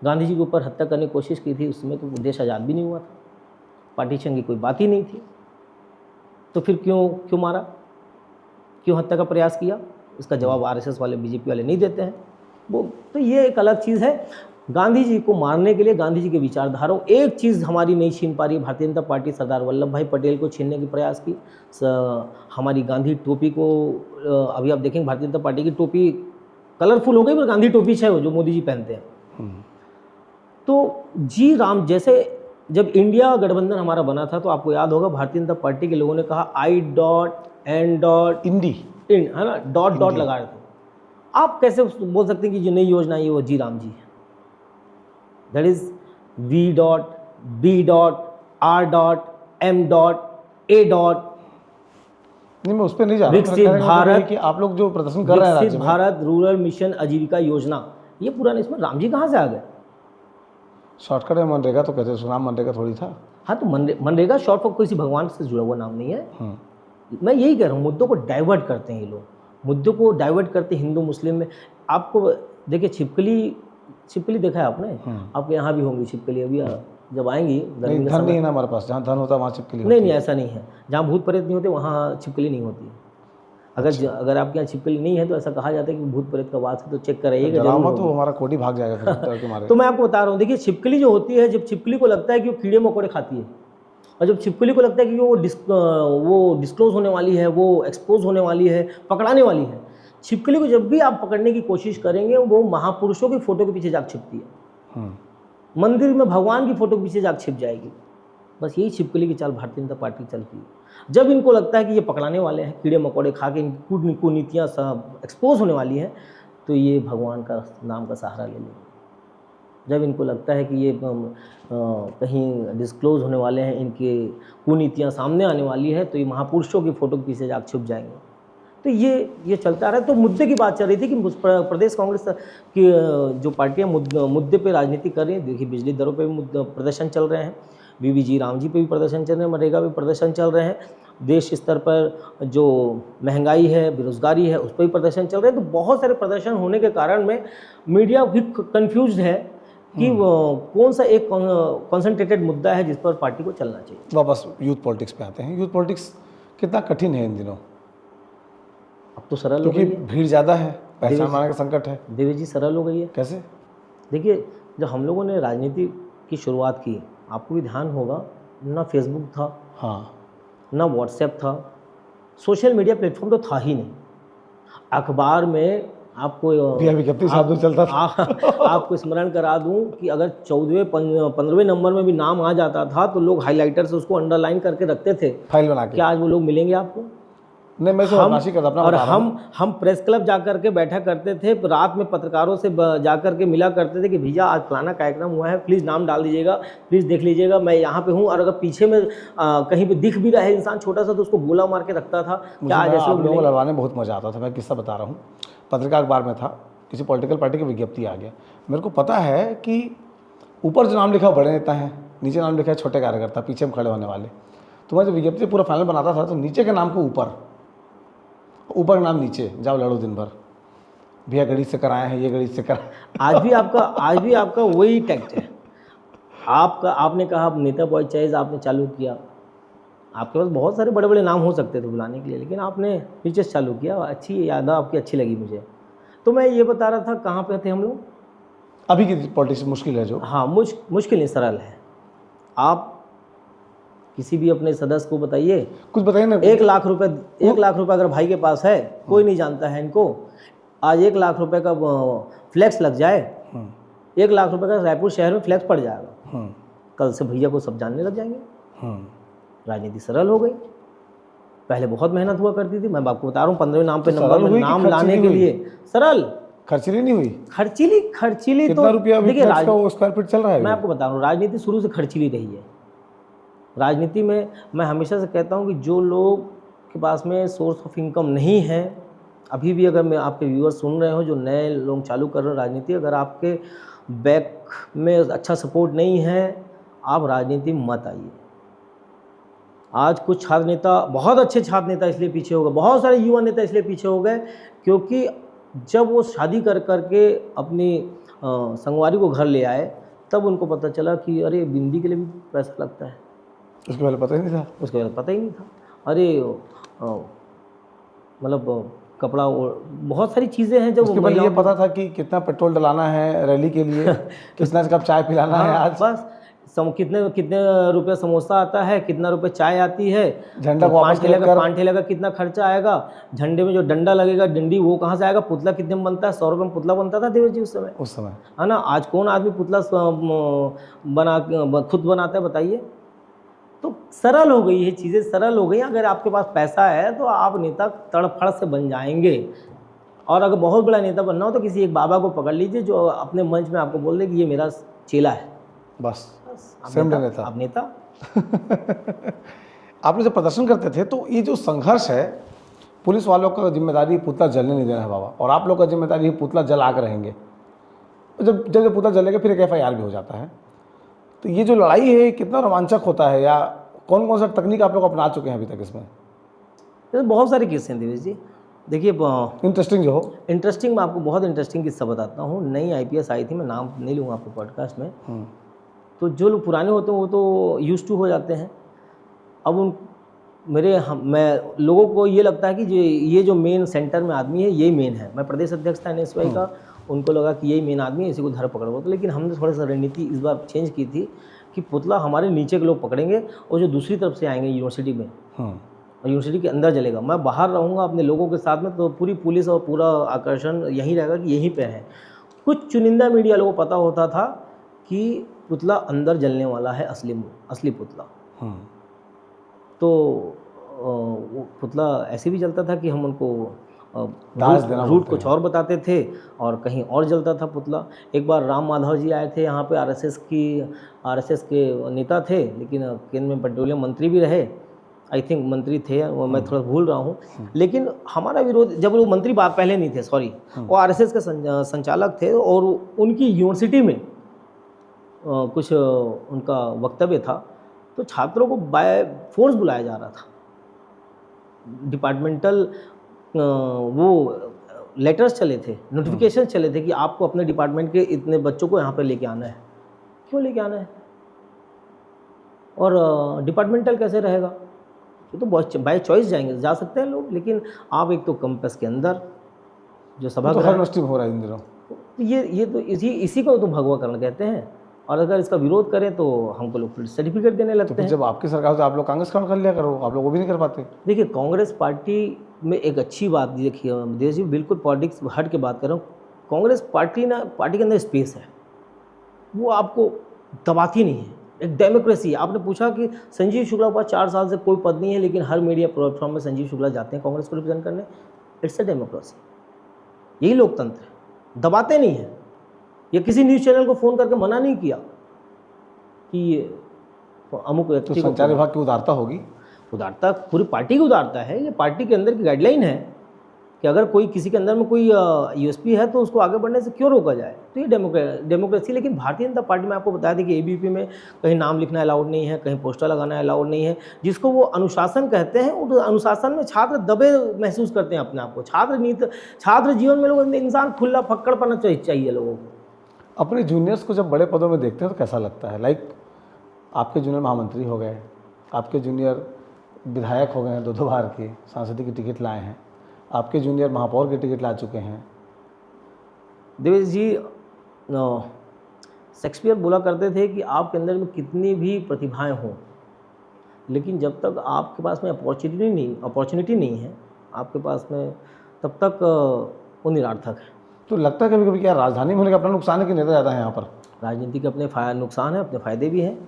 गांधी जी के ऊपर हत्या करने की कोशिश की थी, उसमें तो देश आज़ाद भी नहीं हुआ था, पार्टीशन की कोई बात ही नहीं थी। तो फिर क्यों मारा, क्यों हत्या का प्रयास किया? इसका जवाब आरएसएस वाले, बीजेपी वाले नहीं देते हैं। वो तो ये एक अलग चीज़ है। गांधी जी को मारने के लिए गांधी जी के विचारधाराओं एक चीज़ हमारी नहीं छीन पा रही है भारतीय जनता पार्टी। सरदार वल्लभ भाई पटेल को छीनने की प्रयास की। हमारी गांधी टोपी को, अभी आप देखेंगे भारतीय जनता पार्टी की टोपी कलरफुल हो गई, पर गांधी टोपी है वो जो मोदी जी पहनते हैं। तो जी राम जैसे, जब इंडिया गठबंधन हमारा बना था तो आपको याद होगा भारतीय जनता पार्टी के लोगों ने कहा I.N.D है ना, डॉट लगा रहे थे। आप कैसे बोल सकते हैं कि जो नई योजना आई है वो जी राम जी है? That is V.B.R.M.A. नहीं, मैं उस पर नहीं जा रहा। विकसित भारत कि आप लोग जो प्रदर्शन कर रहे हैं राज्य विकसित में, भारत रूरल मिशन आजीविका योजना, ये पूरा नहीं। इसमें राम जी कहाँ से आ गए? शॉर्टकट में मनरेगा तो कहते हैं, नाम मनरेगा थोड़ी था। हाँ, तो मनरेगा शॉर्ट फॉर किसी भगवान से जुड़ा हुआ नाम नहीं है। मैं यही कह रहा हूँ, मुद्दों को डाइवर्ट करते हैं ये लोग, मुद्दों को डाइवर्ट करते हिंदू मुस्लिम में। आपको देखिए, छिपकली देखा है आपने? आपके यहाँ भी होंगी छिपकली, अभी जब आएंगी गर्मी नहीं, का धन समय। नहीं है ना हमारे पास, जहाँ धन होता है वहाँ छिपकली नहीं, ऐसा नहीं है। जहाँ भूत प्रेत नहीं होते वहाँ छिपकली नहीं होती है। अगर आपके यहाँ छिपकली नहीं है तो ऐसा कहा जाता है कि भूत प्रेत का वास है, तो चेक कराइएगा जरूर। तो हमारा कोडी भाग जाएगा फिर डर के मारे। तो मैं आपको बता रहा हूँ, देखिए, छिपकली जो होती है, जब छिपकली को लगता है कि वो कीड़े मकोड़े खाती है, और जब छिपकली को लगता है कि वो डिस्क्लोज होने वाली है, वो एक्सपोज होने वाली है, पकड़ाने वाली है, छिपकली को जब भी आप पकड़ने की कोशिश करेंगे वो महापुरुषों की फोटो के पीछे जाकर छिपती है, मंदिर में भगवान की फोटो के पीछे जाकर छिप जाएगी। बस यही छिपकली की चाल भारतीय जनता पार्टी चलती है। जब इनको लगता है कि ये पकड़ाने वाले हैं, कीड़े मकोड़े खा के इनकी कुनीतियाँ सब एक्सपोज होने वाली हैं, तो ये भगवान का नाम का सहारा ले लेंगे। जब इनको लगता है कि ये कहीं डिस्क्लोज होने वाले हैं, इनके कुनीतियाँ सामने आने वाली है, तो ये महापुरुषों की फोटो के पीछे जाकर छुप जाएंगे। तो ये चलता रहा। तो मुद्दे की बात चल रही थी कि प्रदेश कांग्रेस की जो पार्टियां मुद्दे पे राजनीति कर रही हैं। देखिए, बिजली दरों पे भी प्रदर्शन चल रहे हैं, जी राम जी पे भी प्रदर्शन चल रहे हैं, मनरेगा पे प्रदर्शन चल रहे हैं, देश स्तर पर जो महंगाई है, बेरोजगारी है, उस पर भी प्रदर्शन चल रहे हैं। तो बहुत सारे प्रदर्शन होने के कारण में मीडिया भी कन्फ्यूज है कि कौन सा एक कॉन्सेंट्रेटेड मुद्दा है जिस पर पार्टी को चलना चाहिए। वापस यूथ पॉलिटिक्स पे आते हैं। यूथ पॉलिटिक्स कितना कठिन है इन दिनों? अब तो सरल हो गई क्योंकि है, भीड़ ज़्यादा है, पहचान बनाने का संकट है। देवी जी, सरल हो गई है। कैसे? देखिए, जब हम लोगों ने राजनीति की शुरुआत की, आपको भी ध्यान होगा, ना फेसबुक था, हाँ, ना व्हाट्सएप था, सोशल मीडिया प्लेटफॉर्म तो था ही नहीं। अखबार में आपको विज्ञप्ति साधु चलता था। आपको स्मरण करा दूं कि अगर 14वें 15वें नंबर में भी नाम आ जाता था तो लोग हाइलाइटर से उसको अंडरलाइन करके रखते थे, फाइल बना के। क्या आज वो लोग मिलेंगे आपको? नहीं, मैं और हम प्रेस क्लब जाकर के बैठा करते थे, रात में पत्रकारों से जाकर के मिला करते थे कि भैया आज फलाना कार्यक्रम हुआ है, प्लीज़ नाम डाल दीजिएगा, प्लीज़ देख लीजिएगा, मैं यहाँ पे हूँ। और अगर पीछे में कहीं पे दिख भी रहा है इंसान छोटा सा, तो उसको गोला मार के रखता था। क्या आज ऐसे लोगों को लड़वाने में बहुत मजा आता था। मैं किस्सा बता रहा हूँ, पत्रिका अखबार में था, किसी पॉलिटिकल पार्टी की विज्ञप्ति आ गया। मेरे को पता है कि ऊपर जो नाम लिखा है बड़े नेता हैं, नीचे नाम लिखा है छोटे कार्यकर्ता, पीछे में खड़े होने वाले। तो मैं जब विज्ञप्ति पूरा फाइनल बनाता था तो नीचे के नाम को ऊपर नाम नीचे, जाओ लड़ो दिन भर, भैया गणित से कराए हैं, ये गणित से कराए। आज भी आपका वही टैक्ट है। आपने कहा नेता बॉय चॉइस आपने चालू किया, आपके पास बहुत सारे बड़े बड़े नाम हो सकते थे बुलाने के लिए, लेकिन आपने नीचे से चालू किया। अच्छी याद आपकी अच्छी लगी मुझे। तो मैं ये बता रहा था कहाँ पे थे हम लोग। अभी की पॉलिटिक्स मुश्किल है जो। हाँ, मुश्किल नहीं, सरल है। आप किसी भी अपने सदस्य को बताइए, कुछ बताइए ना। 1 लाख रुपए अगर भाई के पास है, कोई नहीं जानता है इनको, आज 1 लाख रुपए का फ्लैक्स लग जाए, 1 लाख रुपए का रायपुर शहर में फ्लैक्स पड़ जाएगा, कल से भैया को सब जानने लग जाएंगे। राजनीति सरल हो गई। पहले बहुत मेहनत हुआ करती थी, मैं आपको बता रहा हूँ, 15वें नाम पे नंबर में नाम लाने के लिए सरल, खर्चीली नहीं हुई। खर्चीली कितना रुपया अभी देखिए, फ्लैक्स का वो स्क्वायर फीट चल रहा है? मैं आपको बता रहा हूँ, राजनीति शुरू से खर्चीली रही है। राजनीति में मैं हमेशा से कहता हूँ कि जो लोग के पास में सोर्स ऑफ इनकम नहीं है, अभी भी अगर मैं आपके व्यूअर्स सुन रहे हो जो नए लोग चालू कर रहे हो राजनीति, अगर आपके बैक में अच्छा सपोर्ट नहीं है, आप राजनीति में मत आइए। आज कुछ छात्र नेता, बहुत अच्छे छात्र नेता इसलिए पीछे हो गए, बहुत सारे युवा नेता इसलिए पीछे हो गए क्योंकि जब वो शादी कर करके अपनी संगवारी को घर ले आए, तब उनको पता चला कि अरे बिंदी के लिए भी पैसा लगता है। उसके पहले पता ही नहीं था। उसके पहले पता ही नहीं था। अरे मतलब कपड़ा, बहुत सारी चीज़ें हैं जब उसके पहले ये पता था कि कितना पेट्रोल डलाना है रैली के लिए, कितना कप चाय पिलाना है। आज बस कितने रुपये समोसा आता है, कितना रुपये चाय आती है, झंडा को पान ठेले का कितना खर्चा आएगा, झंडे में जो डंडा लगेगा, डंडी वो कहाँ से आएगा, पुतला कितने में बनता है, 100 रुपये में पुतला बनता था देवेश जी उस समय, है ना। आज कौन आदमी पुतला खुद बनाता है बताइए। तो सरल हो गई है चीज़ें, सरल हो गई। अगर आपके पास पैसा है तो आप नेता तड़फड़ से बन जाएंगे। और अगर बहुत बड़ा नेता बनना हो तो किसी एक बाबा को पकड़ लीजिए जो अपने मंच में आपको बोल दे कि ये मेरा चेला है, बस नेता, आप नेता। आपने जब प्रदर्शन करते थे तो ये जो संघर्ष है, पुलिस वालों का जिम्मेदारी पुतला जलने नहीं देना है बाबा, और आप लोग का जिम्मेदारी है पुतला जला कर रहेंगे। जब पुतला जलेगा फिर एक FIR भी हो जाता है। तो ये जो लड़ाई है कितना रोमांचक होता है, या कौन कौन सा तकनीक आप लोग अपना चुके हैं अभी तक इसमें? तो बहुत सारे किस्से हैं देवेश जी। देखिए, इंटरेस्टिंग जो हो। इंटरेस्टिंग, मैं आपको बहुत इंटरेस्टिंग किस्सा बताता हूँ। नई IPS आई थी, मैं नाम नहीं लूँगा आपको पॉडकास्ट में। तो जो लोग पुराने होते हैं वो तो यूज्ड टू हो जाते हैं। अब मैं लोगों को ये लगता है कि ये जो मेन सेंटर में आदमी है यही मेन है। मैं प्रदेश अध्यक्ष था NSY का, उनको लगा कि यही मेन आदमी है, इसी को धर पकड़ो। तो लेकिन हमने थोड़ा सा रणनीति इस बार चेंज की थी कि पुतला हमारे नीचे के लोग पकड़ेंगे और जो दूसरी तरफ से आएंगे यूनिवर्सिटी में, और यूनिवर्सिटी के अंदर जलेगा। मैं बाहर रहूँगा अपने लोगों के साथ में, तो पूरी पुलिस और पूरा आकर्षण यहीं रहेगा कि यहीं पे है। कुछ चुनिंदा मीडिया लोगों को पता होता था कि पुतला अंदर जलने वाला है, असली पुतला। तो वो पुतला ऐसे भी जलता था कि हम उनको रूट कुछ और बताते थे और कहीं और जलता था पुतला। एक बार राम माधव जी आए थे यहाँ पे, RSS के नेता थे, लेकिन केंद्र में पेट्रोलियम मंत्री भी रहे, आई थिंक मंत्री थे, वो मैं थोड़ा भूल रहा हूँ। लेकिन हमारा विरोध, जब वो मंत्री बात पहले नहीं थे, सॉरी, वो RSS के संचालक थे, और उनकी यूनिवर्सिटी में कुछ उनका वक्तव्य था, तो छात्रों को बाय फोर्स बुलाया जा रहा था। डिपार्टमेंटल वो लेटर्स चले थे, नोटिफिकेशन चले थे कि आपको अपने डिपार्टमेंट के इतने बच्चों को यहाँ पर लेके आना है। क्यों लेके आना है? और डिपार्टमेंटल कैसे रहेगा? ये तो बाय चॉइस जाएंगे, जा सकते हैं लोग, लेकिन आप एक तो कैंपस के अंदर जो सभा तो हर यूनिवर्सिटी में हो रहा है इन दिनों, ये तो इसी को तो भगवाकरण कहते हैं। और अगर इसका विरोध करें तो हमको लोग सर्टिफिकेट देने लगते हैं। जब आपकी सरकार तो आप लोग कांग्रेस कर लिया करो, आप लोग वो भी नहीं कर पाते। देखिए, कांग्रेस पार्टी में एक अच्छी बात देखिए देश जी, बिल्कुल पॉलिटिक्स हट के बात कर रहा हूँ। कांग्रेस पार्टी के अंदर स्पेस है, वो आपको दबाती नहीं है, एक डेमोक्रेसी है। आपने पूछा कि संजीव शुक्ला के पास 4 साल से कोई पद नहीं है, लेकिन हर मीडिया प्लेटफॉर्म में संजीव शुक्ला जाते हैं कांग्रेस को रिप्रेजेंट करने। इट्स अ डेमोक्रेसी, यही लोकतंत्र है, दबाते नहीं है। या किसी न्यूज़ चैनल को फ़ोन करके मना नहीं किया कि अमुक व्यक्ति तो संचार विभाग की उदारता होगी। उदारता पूरी पार्टी की उदारता है, ये पार्टी के अंदर की गाइडलाइन है कि अगर कोई किसी के अंदर में कोई USP है तो उसको आगे बढ़ने से क्यों रोका जाए। तो ये डेमोक्रेसी। लेकिन भारतीय जनता पार्टी में आपको बताया था कि ABP में कहीं नाम लिखना अलाउड नहीं है, कहीं पोस्टर लगाना अलाउड नहीं है, जिसको वो अनुशासन कहते हैं। उस अनुशासन में छात्र दबे महसूस करते हैं अपने आप को। छात्र जीवन में लोग इंसान खुला फक्कड़पना चाहिए लोगों को। अपने जूनियर्स को जब बड़े पदों में देखते हैं तो कैसा लगता है? लाइक आपके जूनियर महामंत्री हो गए, आपके जूनियर विधायक हो गए हैं, 2 बार के सांसद की टिकट लाए हैं, आपके जूनियर महापौर की टिकट ला चुके हैं, देवेश जी, शेक्सपियर बोला करते थे कि आपके अंदर में कितनी भी प्रतिभाएं हों, लेकिन जब तक आपके पास में अपॉर्चुनिटी नहीं है आपके पास में, तब तक वो निरर्थक है। तो लगता है कभी कभी क्या राजधानी में होने का अपना नुकसान है कि नेता ज़्यादा है यहाँ पर? राजनीति के अपने नुकसान है, अपने फ़ायदे भी हैं।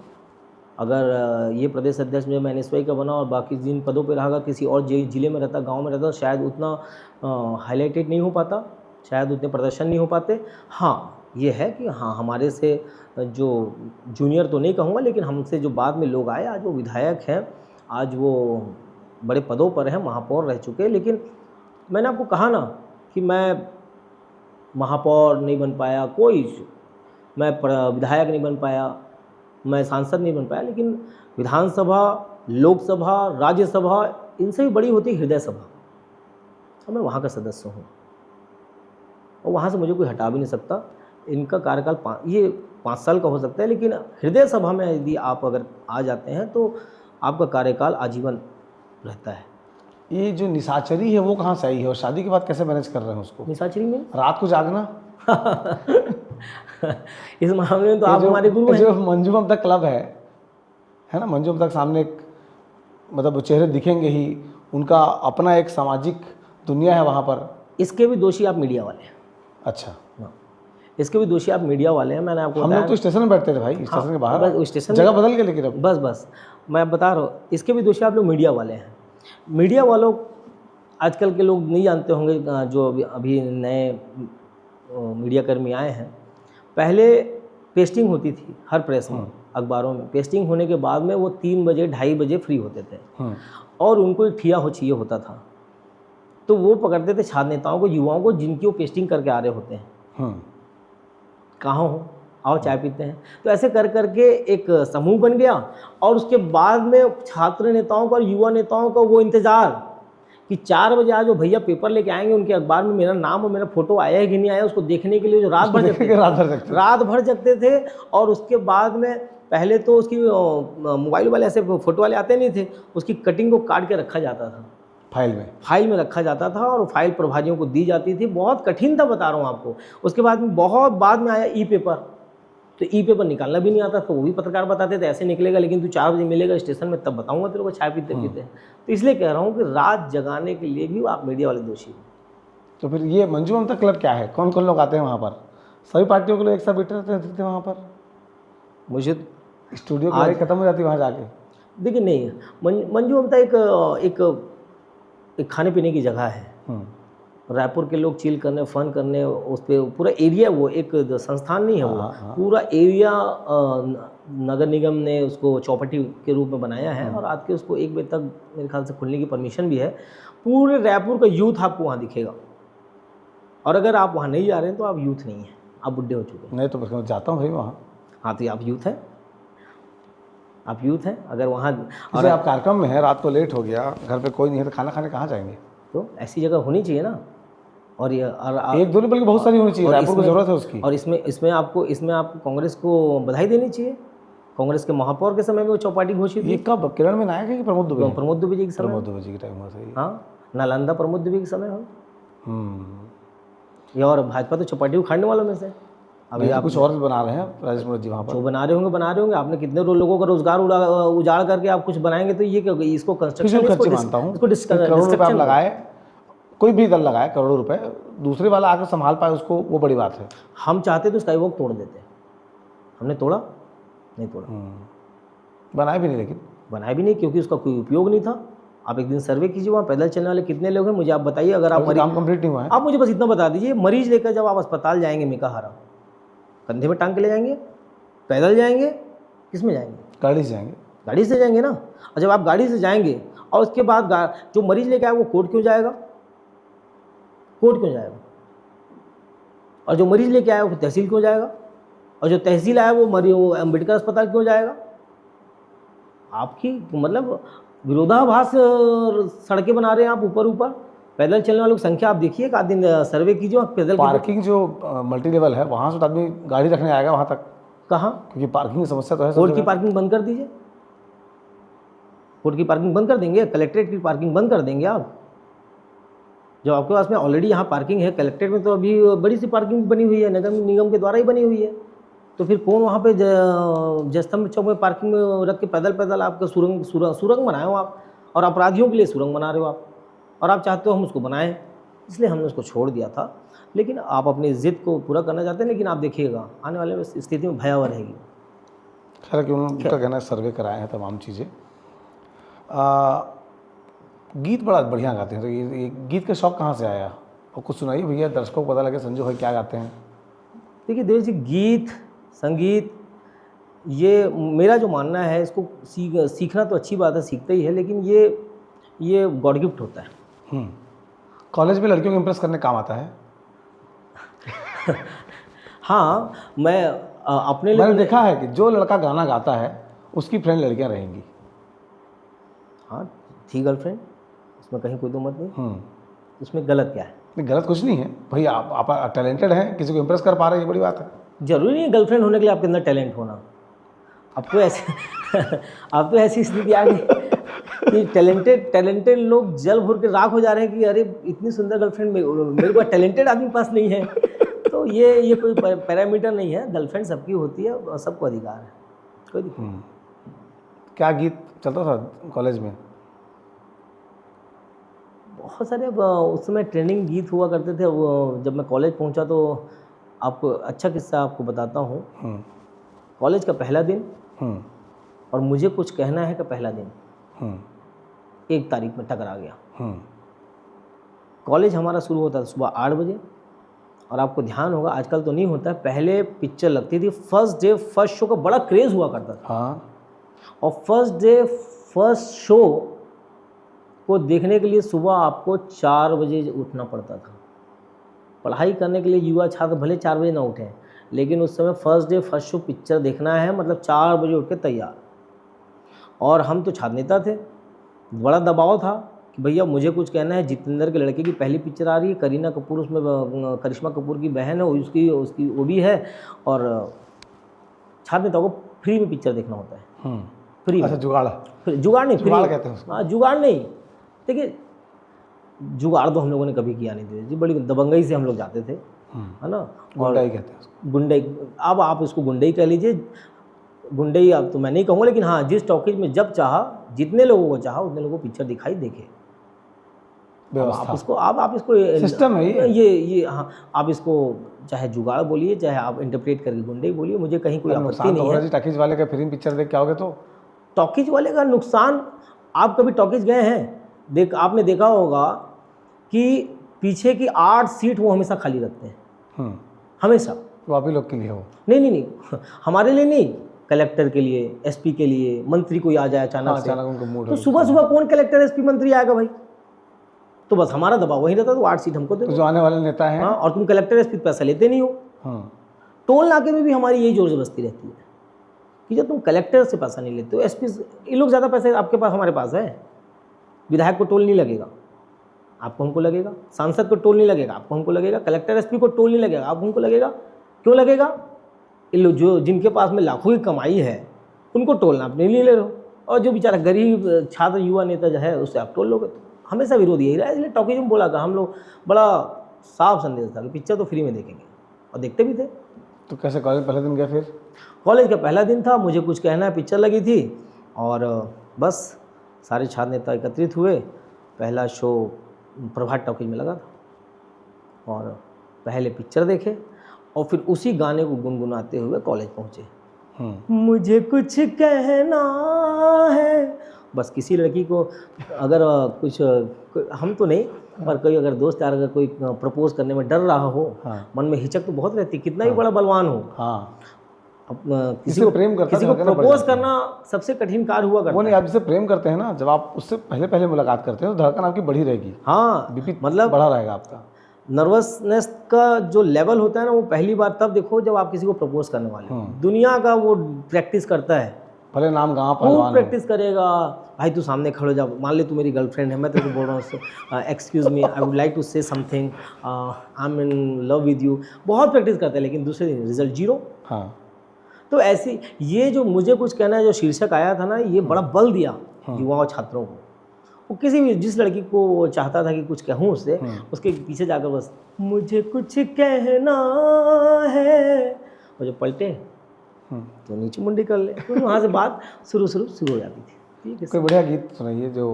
अगर ये प्रदेश अध्यक्ष जो मैनेस्वाई का बना और बाकी जिन पदों पर रहा, किसी और जिले में रहता, गांव में रहता, शायद उतना हाईलाइटेड नहीं हो पाता, शायद उतने प्रदर्शन नहीं हो पाते। हाँ, ये है कि हाँ, हमारे से जो जूनियर तो नहीं कहूँगा, लेकिन हमसे जो बाद में लोग आए, आज वो विधायक हैं, आज वो बड़े पदों पर हैं, महापौर रह चुके हैं। लेकिन मैंने आपको कहा ना कि मैं महापौर नहीं बन पाया, मैं विधायक नहीं बन पाया, मैं सांसद नहीं बन पाया, लेकिन विधानसभा, लोकसभा, राज्यसभा, इनसे भी बड़ी होती है हृदय सभा, और मैं वहाँ का सदस्य हूँ, और वहाँ से मुझे कोई हटा भी नहीं सकता। इनका कार्यकाल 5 साल का हो सकता है, लेकिन हृदय सभा में यदि आप अगर आ जाते हैं तो आपका कार्यकाल आजीवन रहता है। ये जो निशाचरी है वो कहाँ से आई है, और शादी के बाद कैसे मैनेज कर रहे हैं उसको? निशाचरी में रात को जागना इस मामले में तो आप हमारे गुरु हैं। जो मंजू ममता क्लब है ना, मंजू ममता के सामने एक मतलब चेहरे दिखेंगे ही, उनका अपना एक सामाजिक दुनिया है वहाँ पर। इसके भी दोषी आप मीडिया वाले हैं। अच्छा, इसके भी दोषी आप मीडिया वाले हैं। मैंने आपको हम लोग तो स्टेशन में बैठते थे भाई, स्टेशन के बाहर। बस स्टेशन जगह बदल गया, लेकिन अब बस मैं बता रहा हूँ, इसके भी दोषी आप लोग मीडिया वाले हैं। मीडिया वालों, आजकल के लोग नहीं जानते होंगे, जो अभी नए मीडिया कर्मी आए हैं, पहले पेस्टिंग होती थी हर प्रेस में, अखबारों में। पेस्टिंग होने के बाद में वो 3 बजे 2:30 बजे फ्री होते थे, और उनको एक ठिया हो चाहिए होता था, तो वो पकड़ते थे छात्र नेताओं को, युवाओं को, जिनकी वो पेस्टिंग करके आ रहे होते हैं, कहाँ हो, आओ चाय पीते हैं। तो ऐसे कर करके एक समूह बन गया, और उसके बाद में छात्र नेताओं का और युवा नेताओं का वो इंतज़ार कि 4 बजे आज वो भैया पेपर लेके आएंगे, उनके अखबार में मेरा नाम और मेरा फोटो आया है कि नहीं आया, उसको देखने के लिए जो रात भर जगते थे। और उसके बाद में पहले तो उसकी मोबाइल वाले ऐसे फोटो वाले आते नहीं थे, उसकी कटिंग को काट के रखा जाता था, फाइल में रखा जाता था, और फाइल प्रभारियों को दी जाती थी। बहुत कठिन था, बता रहा हूँ आपको। उसके बाद में बहुत बाद में आया ई पेपर, तो ई पेपर निकालना भी नहीं आता, तो वो भी पत्रकार बताते थे ऐसे निकलेगा, लेकिन तू 4 बजे मिलेगा स्टेशन में, तब बताऊंगा तेरे को चाय पीते पीते। तो इसलिए कह रहा हूँ कि रात जगाने के लिए भी आप मीडिया वाले दोषी हैं। तो फिर ये मंजू ममता क्लब क्या है, कौन कौन लोग आते हैं वहाँ पर? सभी पार्टियों के लोग एक साथ बैठे रहते थे वहाँ पर? मुझे स्टूडियो की लाइट खत्म हो जाती है वहाँ जाके? देखिए नहीं, मंजू ममता एक खाने पीने की जगह है। रायपुर के लोग चिल करने, फन करने, उस पर पूरा एरिया, वो एक संस्थान नहीं है, वो पूरा एरिया नगर निगम ने उसको चौपाटी के रूप में बनाया है, और आज के उसको 1 बजे तक मेरे ख्याल से खुलने की परमिशन भी है। पूरे रायपुर का यूथ आपको वहाँ दिखेगा, और अगर आप वहाँ नहीं जा रहे हैं तो आप यूथ नहीं हैं, आप बुढ़े हो चुके हैं। नहीं तो मैं जाता हूँ भाई वहाँ। हाँ, तो आप यूथ हैं, आप यूथ हैं। अगर वहाँ और आप कार्यक्रम में हैं, रात को लेट हो गया, घर पे कोई नहीं है, तो खाना खाने कहाँ जाएंगे? तो ऐसी जगह होनी चाहिए ना। और ये एक दो नहीं बल्कि बहुत सारी होनी चाहिए, रायपुर को जरूरत है उसकी। और इसमें आपको कांग्रेस को बधाई देनी चाहिए। कांग्रेस के महापौर के समय में वो चौपाटी घोषित। ये कब, किरण में नायक है कि प्रमोद दुबे? प्रमोद दुबे जी के समय। प्रमोद दुबे जी के टाइम हुआ, सही। हाँ, नालंदा प्रमोद दुबे के समय हो। ये और भाजपा तो चौपाटी उखाड़ने वालों में से। अभी आप कुछ और बना रहे हैं राजेश मनोज जी वहाँ पर? जो बना रहे होंगे। आपने कितने लोगों का रोजगार उजाड़ करके आप कुछ बनाएंगे, तो ये इसको कंस्ट्रक्शन मानता हूँ। करोड़ों रुपये आप लगाए, कोई भी दल लगाए करोड़ों रुपए, दूसरे वाला आकर संभाल पाए उसको, वो बड़ी बात है। हम चाहते तो स्काई वॉक तोड़ देते, हमने तोड़ा नहीं, तोड़ा बनाया भी नहीं, लेकिन बनाया भी नहीं क्योंकि उसका कोई उपयोग नहीं था। आप एक दिन सर्वे कीजिए, वहाँ पैदल चलने वाले कितने लोग हैं मुझे आप बताइए। अगर आप काम कंप्लीट नहीं हुआ है, आप मुझे बस इतना बता दीजिए, मरीज लेकर जब आप अस्पताल जाएंगे, मेकाहारा कंधे में टांग के ले जाएंगे, पैदल जाएंगे, किस में जाएंगे? गाड़ी से जाएंगे। गाड़ी से जाएंगे ना। और जब आप गाड़ी से जाएंगे और उसके बाद जो मरीज लेके आए वो कोर्ट क्यों जाएगा? कोर्ट क्यों जाएगा? और जो मरीज लेके आया वो तहसील क्यों जाएगा? और जो तहसील आया वो अम्बेडकर अस्पताल क्यों जाएगा? आपकी मतलब विरोधाभास सड़कें बना रहे हैं आप ऊपर। पैदल चलने वालों की संख्या आप देखिए, एक आदमी सर्वे कीजिए, पैदल पार्किंग जो मल्टी लेवल है वहाँ से तो आदमी गाड़ी रखने आएगा वहाँ तक कहाँ? क्योंकि पार्किंग की समस्या तो है। कोर्ट की पार्किंग बंद कर दीजिए, कोर्ट की पार्किंग बंद कर देंगे, कलेक्ट्रेट की पार्किंग बंद कर देंगे आप। जब आपके पास में ऑलरेडी यहाँ पार्किंग है, कलेक्ट्रेट में तो अभी बड़ी सी पार्किंग बनी हुई है, नगर निगम के द्वारा ही बनी हुई है, तो फिर कौन वहाँ पे जयस्तंभ चौक में पार्किंग में रख के पैदल पैदल आपका सुरंग बनाए हो आप, और अपराधियों के लिए सुरंग बना रहे हो आप, और आप चाहते हो हम उसको बनाएं, इसलिए हमने उसको छोड़ दिया था। लेकिन आप अपनी ज़िद को पूरा करना चाहते हैं, लेकिन आप देखिएगा आने वाले स्थिति में भयावह रहेगी। खैर कि उनका कहना है सर्वे कराए हैं तमाम चीज़ें। गीत बड़ा बढ़िया गाते हैं, तो ये गीत का शौक़ कहाँ से आया? और कुछ सुनाइए भैया, दर्शकों को पता लगे संजू भाई क्या गाते हैं। देखिए देवेश जी, गीत संगीत ये मेरा जो मानना है, इसको सीखना तो अच्छी बात है, सीखते ही है, लेकिन ये गॉड गिफ्ट होता है। कॉलेज में लड़कियों को इम्प्रेस करने काम आता है। हाँ, मैंने देखा है कि जो लड़का गाना गाता है उसकी फ्रेंड लड़कियां रहेंगी। हाँ थी गर्लफ्रेंड, इसमें कहीं कोई दो मत नहीं। इसमें गलत क्या है? नहीं, गलत कुछ नहीं है भाई, आप टैलेंटेड हैं, किसी को इम्प्रेस कर पा रहे हैं, ये बड़ी बात है। जरूरी नहीं है गर्लफ्रेंड होने के लिए आपके अंदर टैलेंट होना। अब तो ऐसी स्थिति आ गई कि टैलेंटेड लोग जल भर के राख हो जा रहे हैं कि अरे इतनी सुंदर गर्लफ्रेंड मेरे पास टैलेंटेड आदमी पास नहीं है। तो ये कोई पैरामीटर नहीं है, गर्लफ्रेंड सबकी होती है और सबको अधिकार है, कोई दिक्कत नहीं। क्या गीत चलता था कॉलेज में? बहुत सारे उस समय ट्रेंडिंग गीत हुआ करते थे। जब मैं कॉलेज पहुंचा तो आपको अच्छा किस्सा आपको बताता हूँ। कॉलेज का पहला दिन और मुझे कुछ कहना है का पहला दिन 1 तारीख में टकरा गया। कॉलेज हमारा शुरू होता था सुबह 8 बजे, और आपको ध्यान होगा आजकल तो नहीं होता है, पहले पिक्चर लगती थी फर्स्ट डे फर्स्ट शो का बड़ा क्रेज़ हुआ करता था। और फर्स्ट डे फर्स्ट शो को देखने के लिए सुबह आपको 4 बजे उठना पड़ता था। पढ़ाई करने के लिए युवा छात्र भले 4 बजे ना उठें, लेकिन उस समय first day first show picture देखना है मतलब 4 बजे उठ के तैयार। और हम तो छात्र नेता थे, बड़ा दबाव था कि भैया मुझे कुछ कहना है। जितेंद्र के लड़के की पहली पिक्चर आ रही है, करीना कपूर उसमें करिश्मा कपूर की बहन है, उसकी वो भी है, और छात्र नेताओं को फ्री में पिक्चर देखना होता है। फ्री में। अच्छा, जुगाड़ नहीं, फ्री कहते हैं उसको। हाँ, जुगाड़ नहीं। देखिए जुगाड़ तो हम लोगों ने कभी किया नहीं थे जी, बड़ी दबंगई से हम लोग जाते थे, है ना। गुंडाई कहते हैं उसको। गुंडई, अब आप इसको गुंडई कह लीजिए, गुंडई अब तो मैं नहीं कहूँगा, लेकिन हाँ जिस टॉकीज में जब चाहा, जितने लोगों को चाहा उतने लोगों को पिक्चर दिखाई देखे। आप इसको सिस्टम है ये हाँ, आप इसको चाहे जुगाड़ बोलिए, चाहे आप इंटरप्रेट करके गुंडई बोलिए, मुझे कहीं कोई आपत्ति नहीं है। टॉकीज वाले का फिल्म पिक्चर देख के आओगे तो टॉकीज वाले का नुकसान, आप कभी टॉकीज गए हैं? आपने देखा होगा कि पीछे की 8 सीट वो हमेशा खाली रखते हैं, हमेशा। तो आप ही लोग के लिए हो? नहीं, हमारे लिए नहीं, कलेक्टर के लिए, एसपी के लिए, मंत्री कोई आ जाए अचानक से, उनको मूड तो सुबह सुबह कौन कलेक्टर एसपी मंत्री आएगा भाई? तो बस हमारा दबाव वही रहता, तो 8 सीट हमको दे दो। जो आने वाले नेता हैं। हाँ, और तुम कलेक्टर एसपी पैसा लेते नहीं हो। टोल नाके में भी हमारी यही जोर जबरदस्ती रहती है कि जब तुम कलेक्टर से पैसा नहीं लेते हो, एसपी ये लोग ज़्यादा पैसे आपके पास, हमारे पास है। विधायक को टोल नहीं लगेगा, आपको हमको लगेगा। सांसद को टोल नहीं लगेगा, आपको हमको लगेगा। कलेक्टर एसपी को टोल नहीं लगेगा, आपको हमको लगेगा। क्यों लगेगा? इन लोग जो जिनके पास में लाखों की कमाई है उनको टोल ना आप नहीं ले रहे हो, और जो बेचारा गरीब छात्र युवा नेता जो है उससे आप टोल लोगे। तो हमेशा विरोध यही रहा है। इसलिए टॉकीज में बोला था हम लोग, बड़ा साफ संदेश था कि पिक्चर तो फ्री में देखेंगे, और देखते भी थे। तो कैसे कॉलेज पहले दिन गया? फिर कॉलेज का पहला दिन था, मुझे कुछ कहना है पिक्चर लगी थी, और बस सारे छात्र नेता एकत्रित हुए। पहला शो प्रभात टॉकीज में लगा था, और पहले पिक्चर देखे, और फिर उसी गाने को गुनगुनाते हुए कॉलेज पहुँचे। मुझे कुछ कहना है, बस किसी लड़की को अगर हम तो नहीं, पर कोई अगर दोस्त यार अगर कोई प्रपोज करने में डर रहा हो, मन में हिचक तो बहुत रहती, कितना ही बड़ा बलवान हो, किसी को प्रेम करता, किसी को प्रपोज करना सबसे कठिन कार्य हुआ करता है। वो नहीं, आप जिससे प्रेम करते हैं ना, जब आप उससे पहले मुलाकात करते हैं तो धड़कन आपकी बढ़ी रहेगी। हाँ, बीपी मतलब बढ़ा रहेगा आपका। नर्वसनेस का जो लेवल होता है ना, वो पहली बार तब देखो जब आप किसी को प्रपोज करने वाले हो। दुनिया का वो प्रैक्टिस करता है, भले नाम गाँव खूब प्रैक्टिस करेगा। भाई तू सामने खड़ो जा, मान ले तू मेरी गर्लफ्रेंड है, मैं तेरे को बोल रहा हूँ excuse me, I would like to say something, I am in love with you. बहुत प्रैक्टिस करते हैं, लेकिन दूसरे दिन रिजल्ट 0। हाँ, तो ऐसी ये जो मुझे कुछ कहना है जो शीर्षक आया था ना, ये बड़ा बल दिया युवाओं छात्रों को, वो किसी भी जिस लड़की को वो चाहता था कि कुछ कहूँ उससे, उसके पीछे जाकर बस मुझे कुछ कहना है, और जब पलटे तो नीचे मुंडी कर ले, तो वहाँ से बात शुरू हो जाती थी। ठीक है, कोई बढ़िया गीत सुनाइए जो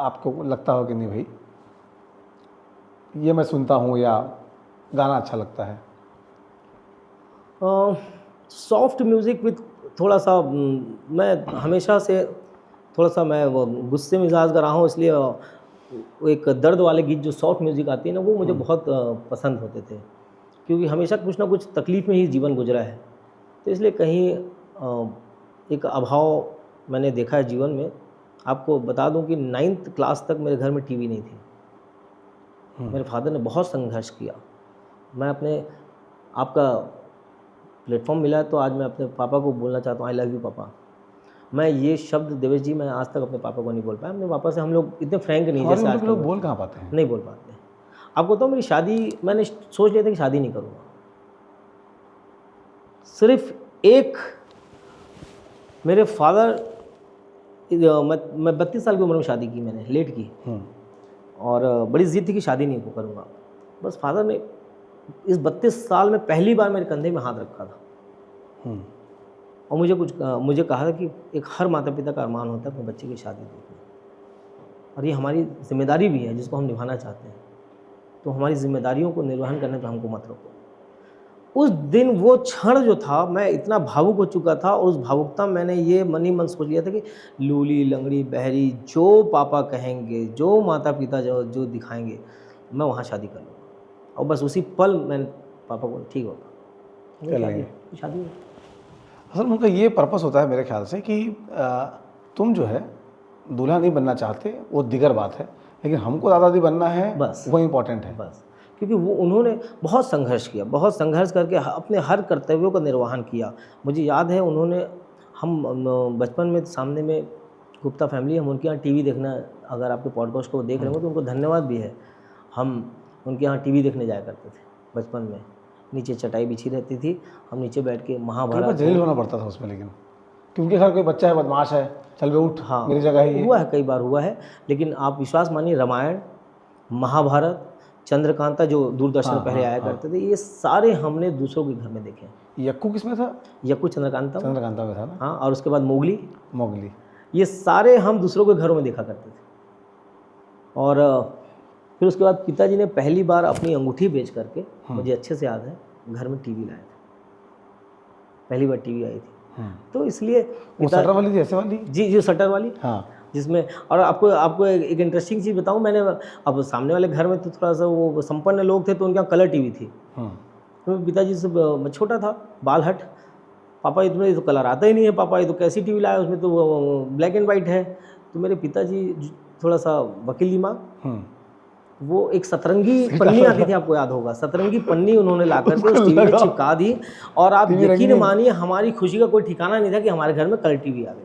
आपको लगता हो कि नहीं भाई ये मैं सुनता हूँ या गाना अच्छा लगता है। सॉफ्ट म्यूज़िक विथ थोड़ा सा मैं हमेशा से थोड़ा सा मैं वो गुस्से मिजाज का रहा हूँ, इसलिए वो एक दर्द वाले गीत जो सॉफ्ट म्यूज़िक आती है ना, वो मुझे बहुत पसंद होते थे, क्योंकि हमेशा कुछ ना कुछ तकलीफ़ में ही जीवन गुजरा है। तो इसलिए कहीं एक अभाव मैंने देखा है जीवन में। आपको बता दूं कि 9th क्लास तक मेरे घर में टीवी नहीं थी। मेरे फादर ने बहुत संघर्ष किया। मैं अपने आपका प्लेटफॉर्म मिला है तो आज मैं अपने पापा को बोलना चाहता हूँ, आई लव यू पापा। मैं ये शब्द देवेश जी मैं आज तक अपने पापा को नहीं बोल पाया। अपने पापा से हम लोग इतने फ्रैंक नहीं जैसे आज लोग बोल कहाँ पाते हैं, नहीं बोल पाते। आपको तो मेरी शादी मैंने सोच लिया था कि शादी नहीं करूँगा। सिर्फ एक मेरे फादर, मैं 32 साल की उम्र में शादी की, मैंने लेट की, और बड़ी ज़िद थी कि शादी नहीं करूँगा। बस फादर ने इस 32 साल में पहली बार मेरे कंधे में हाथ रखा था और मुझे कहा था कि एक हर माता पिता का अरमान होता है अपने बच्चे की शादी देखना, और ये हमारी जिम्मेदारी भी है जिसको हम निभाना चाहते हैं। तो हमारी जिम्मेदारियों को निर्वहन करने पर हमको मत रोको। उस दिन वो क्षण जो था, मैं इतना भावुक हो चुका था, और उस भावुकता मैंने ये मन ही मन सोच लिया था कि लूली लंगड़ी बहरी जो पापा कहेंगे, जो माता पिता जो दिखाएंगे, मैं वहाँ शादी कर लूँगा। और बस उसी पल मैंने पापा को ठीक होगा शादी। असल में उनका ये पर्पस होता है मेरे ख्याल से कि तुम जो है दूल्हा नहीं बनना चाहते, वो दिगर बात है, लेकिन हमको दादाजी बनना है, बस वो इम्पोर्टेंट है। बस क्योंकि वो उन्होंने बहुत संघर्ष किया, बहुत संघर्ष करके अपने हर कर्तव्यों का निर्वहन किया। मुझे याद है हम बचपन में सामने में गुप्ता फैमिली, हम उनके यहाँ टीवी देखना, अगर आपके पॉडकास्ट को देख रहे हो तो उनको धन्यवाद भी है। हम उनके यहाँ टीवी देखने जाया करते थे बचपन में। नीचे चटाई बिछी रहती थी, हम नीचे बैठ के महाभारत, जलील होना पड़ता था उसमें, लेकिन क्योंकि हर कोई बच्चा है, बदमाश है, चल बे उठ, हाँ मेरी जगह है। हुआ है, कई बार हुआ है, लेकिन आप विश्वास मानिए रामायण, महाभारत, चंद्रकांता जो दूरदर्शन पहले आया करते थे, ये सारे हमने दूसरों के घर में देखे। यक्कू किसमें था? यक्कू चंद्रकांता में था ना। हाँ, और उसके बाद मोगली, ये सारे हम दूसरों के घरों में देखा करते थे। और फिर उसके बाद पिताजी ने पहली बार अपनी अंगूठी बेच करके, मुझे अच्छे से याद है, घर में टीवी लाया था। पहली बार टीवी आई थी। तो इसलिए वो शटर वाली थी, ऐसे वाली? जी शटर वाली, हाँ। जिसमें, और आपको एक इंटरेस्टिंग चीज़ बताऊं, मैंने अब सामने वाले घर में तो थोड़ा सा वो संपन्न लोग थे, तो उनके यहाँ कलर टीवी थी। तो पिताजी से मैं छोटा था, बाल हट, पापा इसमें तो कलर आता ही नहीं है, पापा ये तो कैसी टीवी लाया, उसमें तो ब्लैक एंड वाइट है। तो मेरे पिताजी थोड़ा सा वकील दिमाग, वो एक सतरंगी पन्नी आती थी, आपको याद होगा, सतरंगी पन्नी उन्होंने ला करके उस टीवी में चिपका दी, और आप यकीन मानिए हमारी खुशी का कोई ठिकाना नहीं था कि हमारे घर में कलर टीवी आ गई।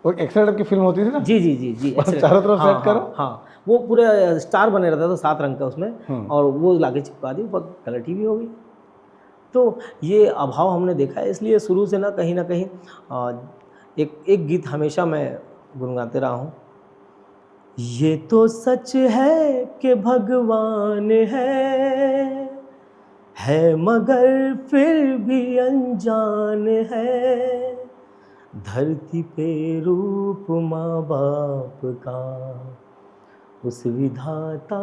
वो एक्सेल की फिल्म होती थी ना, जी चारों तरफ सेट करो। हाँ, वो पूरे स्टार बने रहता था 7 रंग का उसमें, और वो लाके चिपका दी, ऊपर कलर टीवी हो गई। तो ये अभाव हमने देखा है, इसलिए शुरू से ना कहीं एक गीत हमेशा मैं गुनगुनाते रहा हूँ। ये तो सच है कि भगवान है मगर फिर भी अनजान है, धरती पे रूप माँ बाप का उस विधाता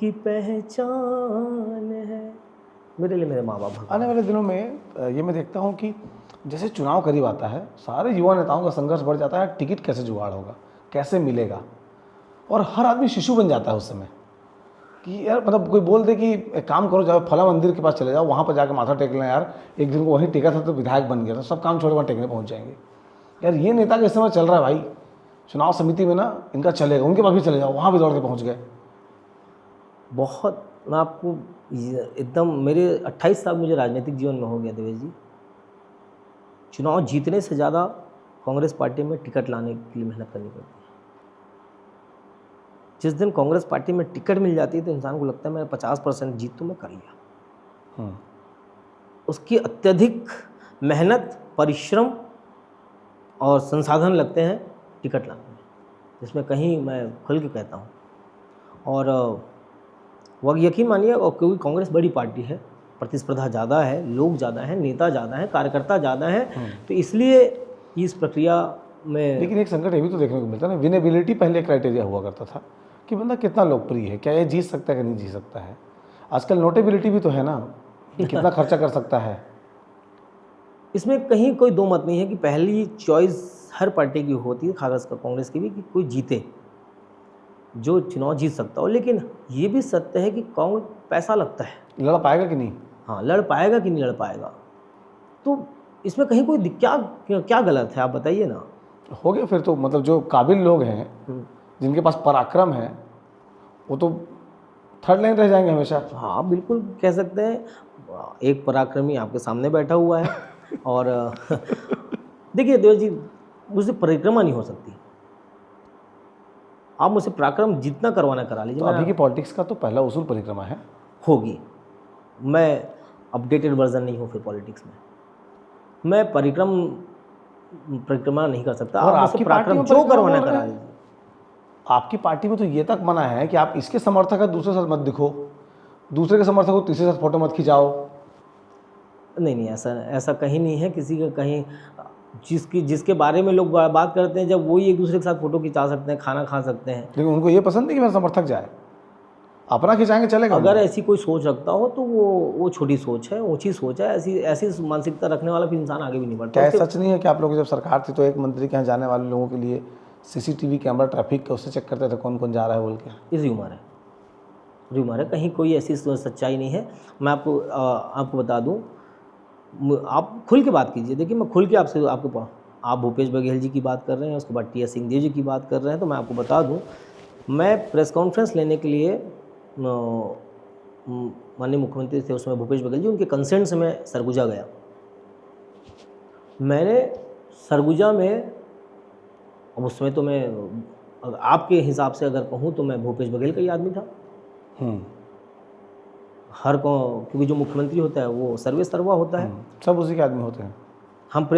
की पहचान है। मेरे लिए मेरे माँ बाप। आने वाले दिनों में ये मैं देखता हूँ कि जैसे चुनाव करीब आता है, सारे युवा नेताओं का संघर्ष बढ़ जाता है, टिकट कैसे जुगाड़ होगा, कैसे मिलेगा, और हर आदमी शिशु बन जाता है उस समय कि यार मतलब कोई बोल दे कि एक काम करो, जाओ फला मंदिर के पास चले जाओ, वहाँ पर जाकर माथा टेक लें यार, एक दिन को वहीं टिका था तो विधायक बन गया, तो सब काम छोड़ वहाँ टेकने पहुँच जाएंगे। यार ये नेता के समय चल रहा है भाई, चुनाव समिति में ना इनका चलेगा, उनके पास भी चले जाओ, वहाँ भी दौड़ के पहुँच गए। बहुत, मैं आपको एकदम, मेरे 28 साल मुझे राजनीतिक जीवन में हो गया देवेश जी। चुनाव जीतने से ज़्यादा कांग्रेस पार्टी में टिकट लाने के लिए मेहनत करनी पड़ती है। जिस दिन कांग्रेस पार्टी में टिकट मिल जाती है तो इंसान को लगता है मैं 50% जीत तो मैं कर लिया। उसकी अत्यधिक मेहनत, परिश्रम और संसाधन लगते हैं टिकट लाने में। जिसमें कहीं मैं खुल के कहता हूँ। और वह यकीन मानिए, और क्योंकि कांग्रेस बड़ी पार्टी है, प्रतिस्पर्धा ज़्यादा है, लोग ज़्यादा हैं, नेता ज़्यादा हैं, कार्यकर्ता ज़्यादा हैं, तो इसलिए इस प्रक्रिया में। लेकिन एक संकट ये भी तो देखने को मिलता है ना, विनेबिलिटी पहले क्राइटेरिया हुआ करता था कि बंदा कितना लोकप्रिय है, क्या ये जीत सकता है कि नहीं जीत सकता है। आजकल नोटेबिलिटी भी तो है ना, कि कितना खर्चा कर सकता है। इसमें कहीं कोई दो मत नहीं है कि पहली चॉइस हर पार्टी की होती है, खासकर कांग्रेस की भी, कि कोई जीते, जो चुनाव जीत सकता हो। लेकिन ये भी सत्य है कि कांग्रेस पैसा लगता है, लड़ पाएगा कि नहीं। हाँ, लड़ पाएगा कि नहीं लड़ पाएगा। तो इसमें कहीं कोई क्या क्या गलत है, आप बताइए ना। हो गया फिर तो, मतलब जो काबिल लोग हैं, जिनके पास पराक्रम है, वो तो थर्ड लाइन रह जाएंगे हमेशा। हाँ, बिल्कुल कह सकते हैं। एक पराक्रमी आपके सामने बैठा हुआ है और देखिए देव जी, मुझसे परिक्रमा नहीं हो सकती। आप मुझसे पराक्रम जितना करवाना करा लीजिए। तो अभी की पॉलिटिक्स का तो पहला उसूल परिक्रमा है। होगी। मैं अपडेटेड वर्जन नहीं हूँ फिर पॉलिटिक्स में, मैं परिक्रमा नहीं कर सकता। और आप मुझसे आपकी पार्टी पराक्रम में जो परिक्रमा करवाना बोल रहे करा हैं? लीजिए। आपकी पार्टी में तो ये तक मना है कि आप इसके समर्थक है दूसरे साथ मत दिखो, दूसरे के समर्थक को तीसरे साथ फोटो मत खिंचाओ। नहीं, ऐसा कहीं नहीं है। किसी का कहीं जिसके बारे में लोग बात करते हैं, जब वही एक दूसरे के साथ फोटो खिंचा सकते हैं, खाना खा सकते हैं। लेकिन उनको ये पसंद नहीं कि मेरा समर्थक जाए, अपना खिंचाएंगे चलेगा। अगर ऐसी कोई सोच रखता हो तो वो छोटी सोच है, ऊंची सोच है। ऐसी मानसिकता रखने वाला फिर इंसान आगे भी नहीं बढ़ता। क्या सच नहीं है कि आप लोग जब सरकार थी तो एक मंत्री के यहाँ जाने वाले लोगों के लिए सीसीटीवी कैमरा ट्रैफिक का उससे चेक करते थे कौन कौन जा रहा है बोल के? ये र्यूमर है, कहीं कोई ऐसी सच्चाई नहीं है। मैं आपको बता दूं, आप खुल के बात कीजिए। देखिए, मैं खुल के आप भूपेश बघेल जी की बात कर रहे हैं, उसके बाद टी.एस. सिंहदेव जी की बात कर रहे हैं, तो मैं आपको बता दूं, मैं प्रेस कॉन्फ्रेंस लेने के लिए माननीय मुख्यमंत्री थे उसमें भूपेश बघेल जी, उनके कंसेंट से मैं सरगुजा गया। मैंने सरगुजा में, अब उसमें तो मैं आपके हिसाब से अगर कहूँ तो मैं भूपेश बघेल का ही आदमी था। हर को, क्योंकि जो मुख्यमंत्री होता है वो सर्वे सर्वा होता है, सब उसी के आदमी होते हैं। हम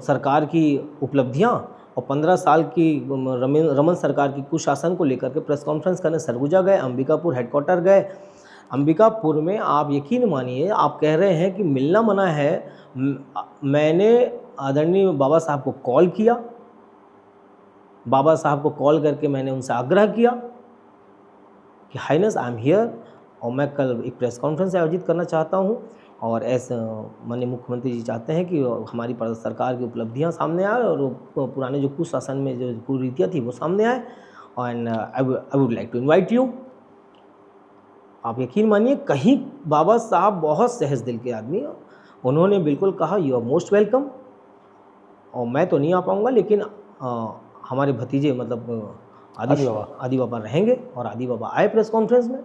सरकार की उपलब्धियां और 15 साल की रमन सरकार की कुशासन को लेकर के प्रेस कॉन्फ्रेंस करने सरगुजा गए, अंबिकापुर हेडक्वार्टर गए। अंबिकापुर में आप यकीन मानिए, आप कह रहे हैं कि मिलना मना है, मैंने आदरणीय बाबा साहब को कॉल किया, बाबा साहब को कॉल करके मैंने उनसे आग्रह किया कि हाइनेस आई एम हियर, और मैं कल एक प्रेस कॉन्फ्रेंस आयोजित करना चाहता हूँ, और ऐसे माननीय मुख्यमंत्री जी चाहते हैं कि हमारी सरकार की उपलब्धियां सामने आए और पुराने जो कुशासन में जो कुरीतियाँ थी वो सामने आए, and I would like to invite you. आप यकीन मानिए, कहीं बाबा साहब बहुत सहज दिल के आदमी, उन्होंने बिल्कुल कहा यू आर मोस्ट वेलकम, और मैं तो नहीं आ पाऊँगा लेकिन हमारे भतीजे मतलब आदि बाबा रहेंगे, और आदि बाबा आए प्रेस कॉन्फ्रेंस में।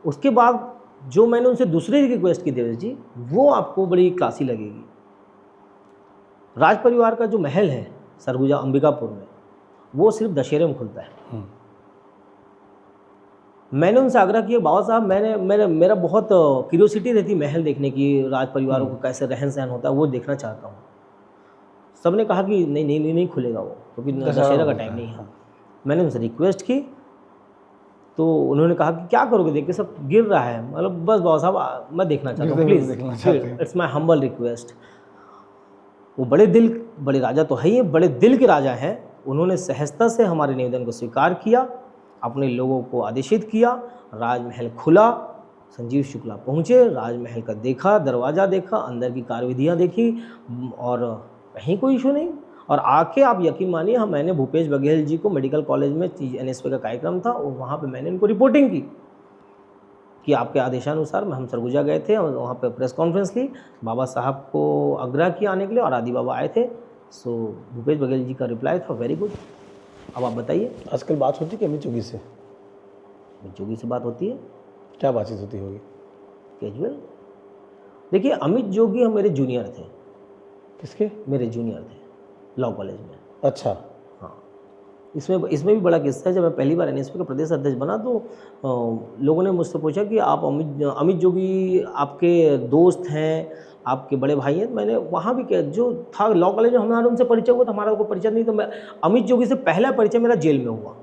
उसके बाद जो मैंने उनसे दूसरी रिक्वेस्ट की देवेश जी, वो आपको बड़ी क्लासी लगेगी। राज परिवार का जो महल है सरगुजा अंबिकापुर में, वो सिर्फ दशहरे में खुलता है। मैंने उनसे आग्रह किया, बाबा साहब मेरा बहुत क्यूरियोसिटी रहती महल देखने की, राज परिवारों को कैसे रहन सहन होता है वो देखना चाहता हूँ। सबने कहा कि नहीं खुलेगा वो, क्योंकि दशहरा का टाइम नहीं है। मैंने उनसे रिक्वेस्ट की तो उन्होंने कहा कि क्या करोगे, देख के सब गिर रहा है, मतलब बस बाबा साहब मैं देखना चाहता हूँ, please it's my humble request. वो बड़े राजा तो है ही, बड़े दिल के राजा हैं। उन्होंने सहजता से हमारे निवेदन को स्वीकार किया, अपने लोगों को आदेशित किया, राजमहल खुला, संजीव शुक्ला पहुँचे, राजमहल का देखा, दरवाज़ा देखा, अंदर की कार्यविधियाँ देखी, और कहीं कोई इशू नहीं। और आके आप यकीन मानिए, मैंने भूपेश बघेल जी को मेडिकल कॉलेज में NSP का कार्यक्रम था, और वहाँ पे मैंने इनको रिपोर्टिंग की कि आपके आदेशानुसार हम सरगुजा गए थे और वहाँ पे प्रेस कॉन्फ्रेंस ली, बाबा साहब को आग्रह किया आने के लिए, और आदि बाबा आए थे। सो भूपेश बघेल जी का रिप्लाई था वेरी गुड। अब आप बताइए, आजकल बात होती है कि अमित जोगी से? अमित जोगी से बात होती है, क्या बातचीत होती होगी? कैजुअल। देखिए, अमित जोगी हम मेरे जूनियर थे। किसके? मेरे जूनियर थे लॉ कॉलेज में। अच्छा। हाँ, इसमें भी बड़ा किस्सा है। जब मैं पहली बार NSP का प्रदेश अध्यक्ष बना तो लोगों ने मुझसे पूछा कि आप अमित जोगी आपके दोस्त हैं, आपके बड़े भाई हैं, मैंने वहाँ भी किया। जो था लॉ कॉलेज में हमारा उनसे परिचय हुआ था, हमारा कोई परिचय नहीं। तो मैं अमित जोगी से पहला परिचय मेरा जेल में हुआ।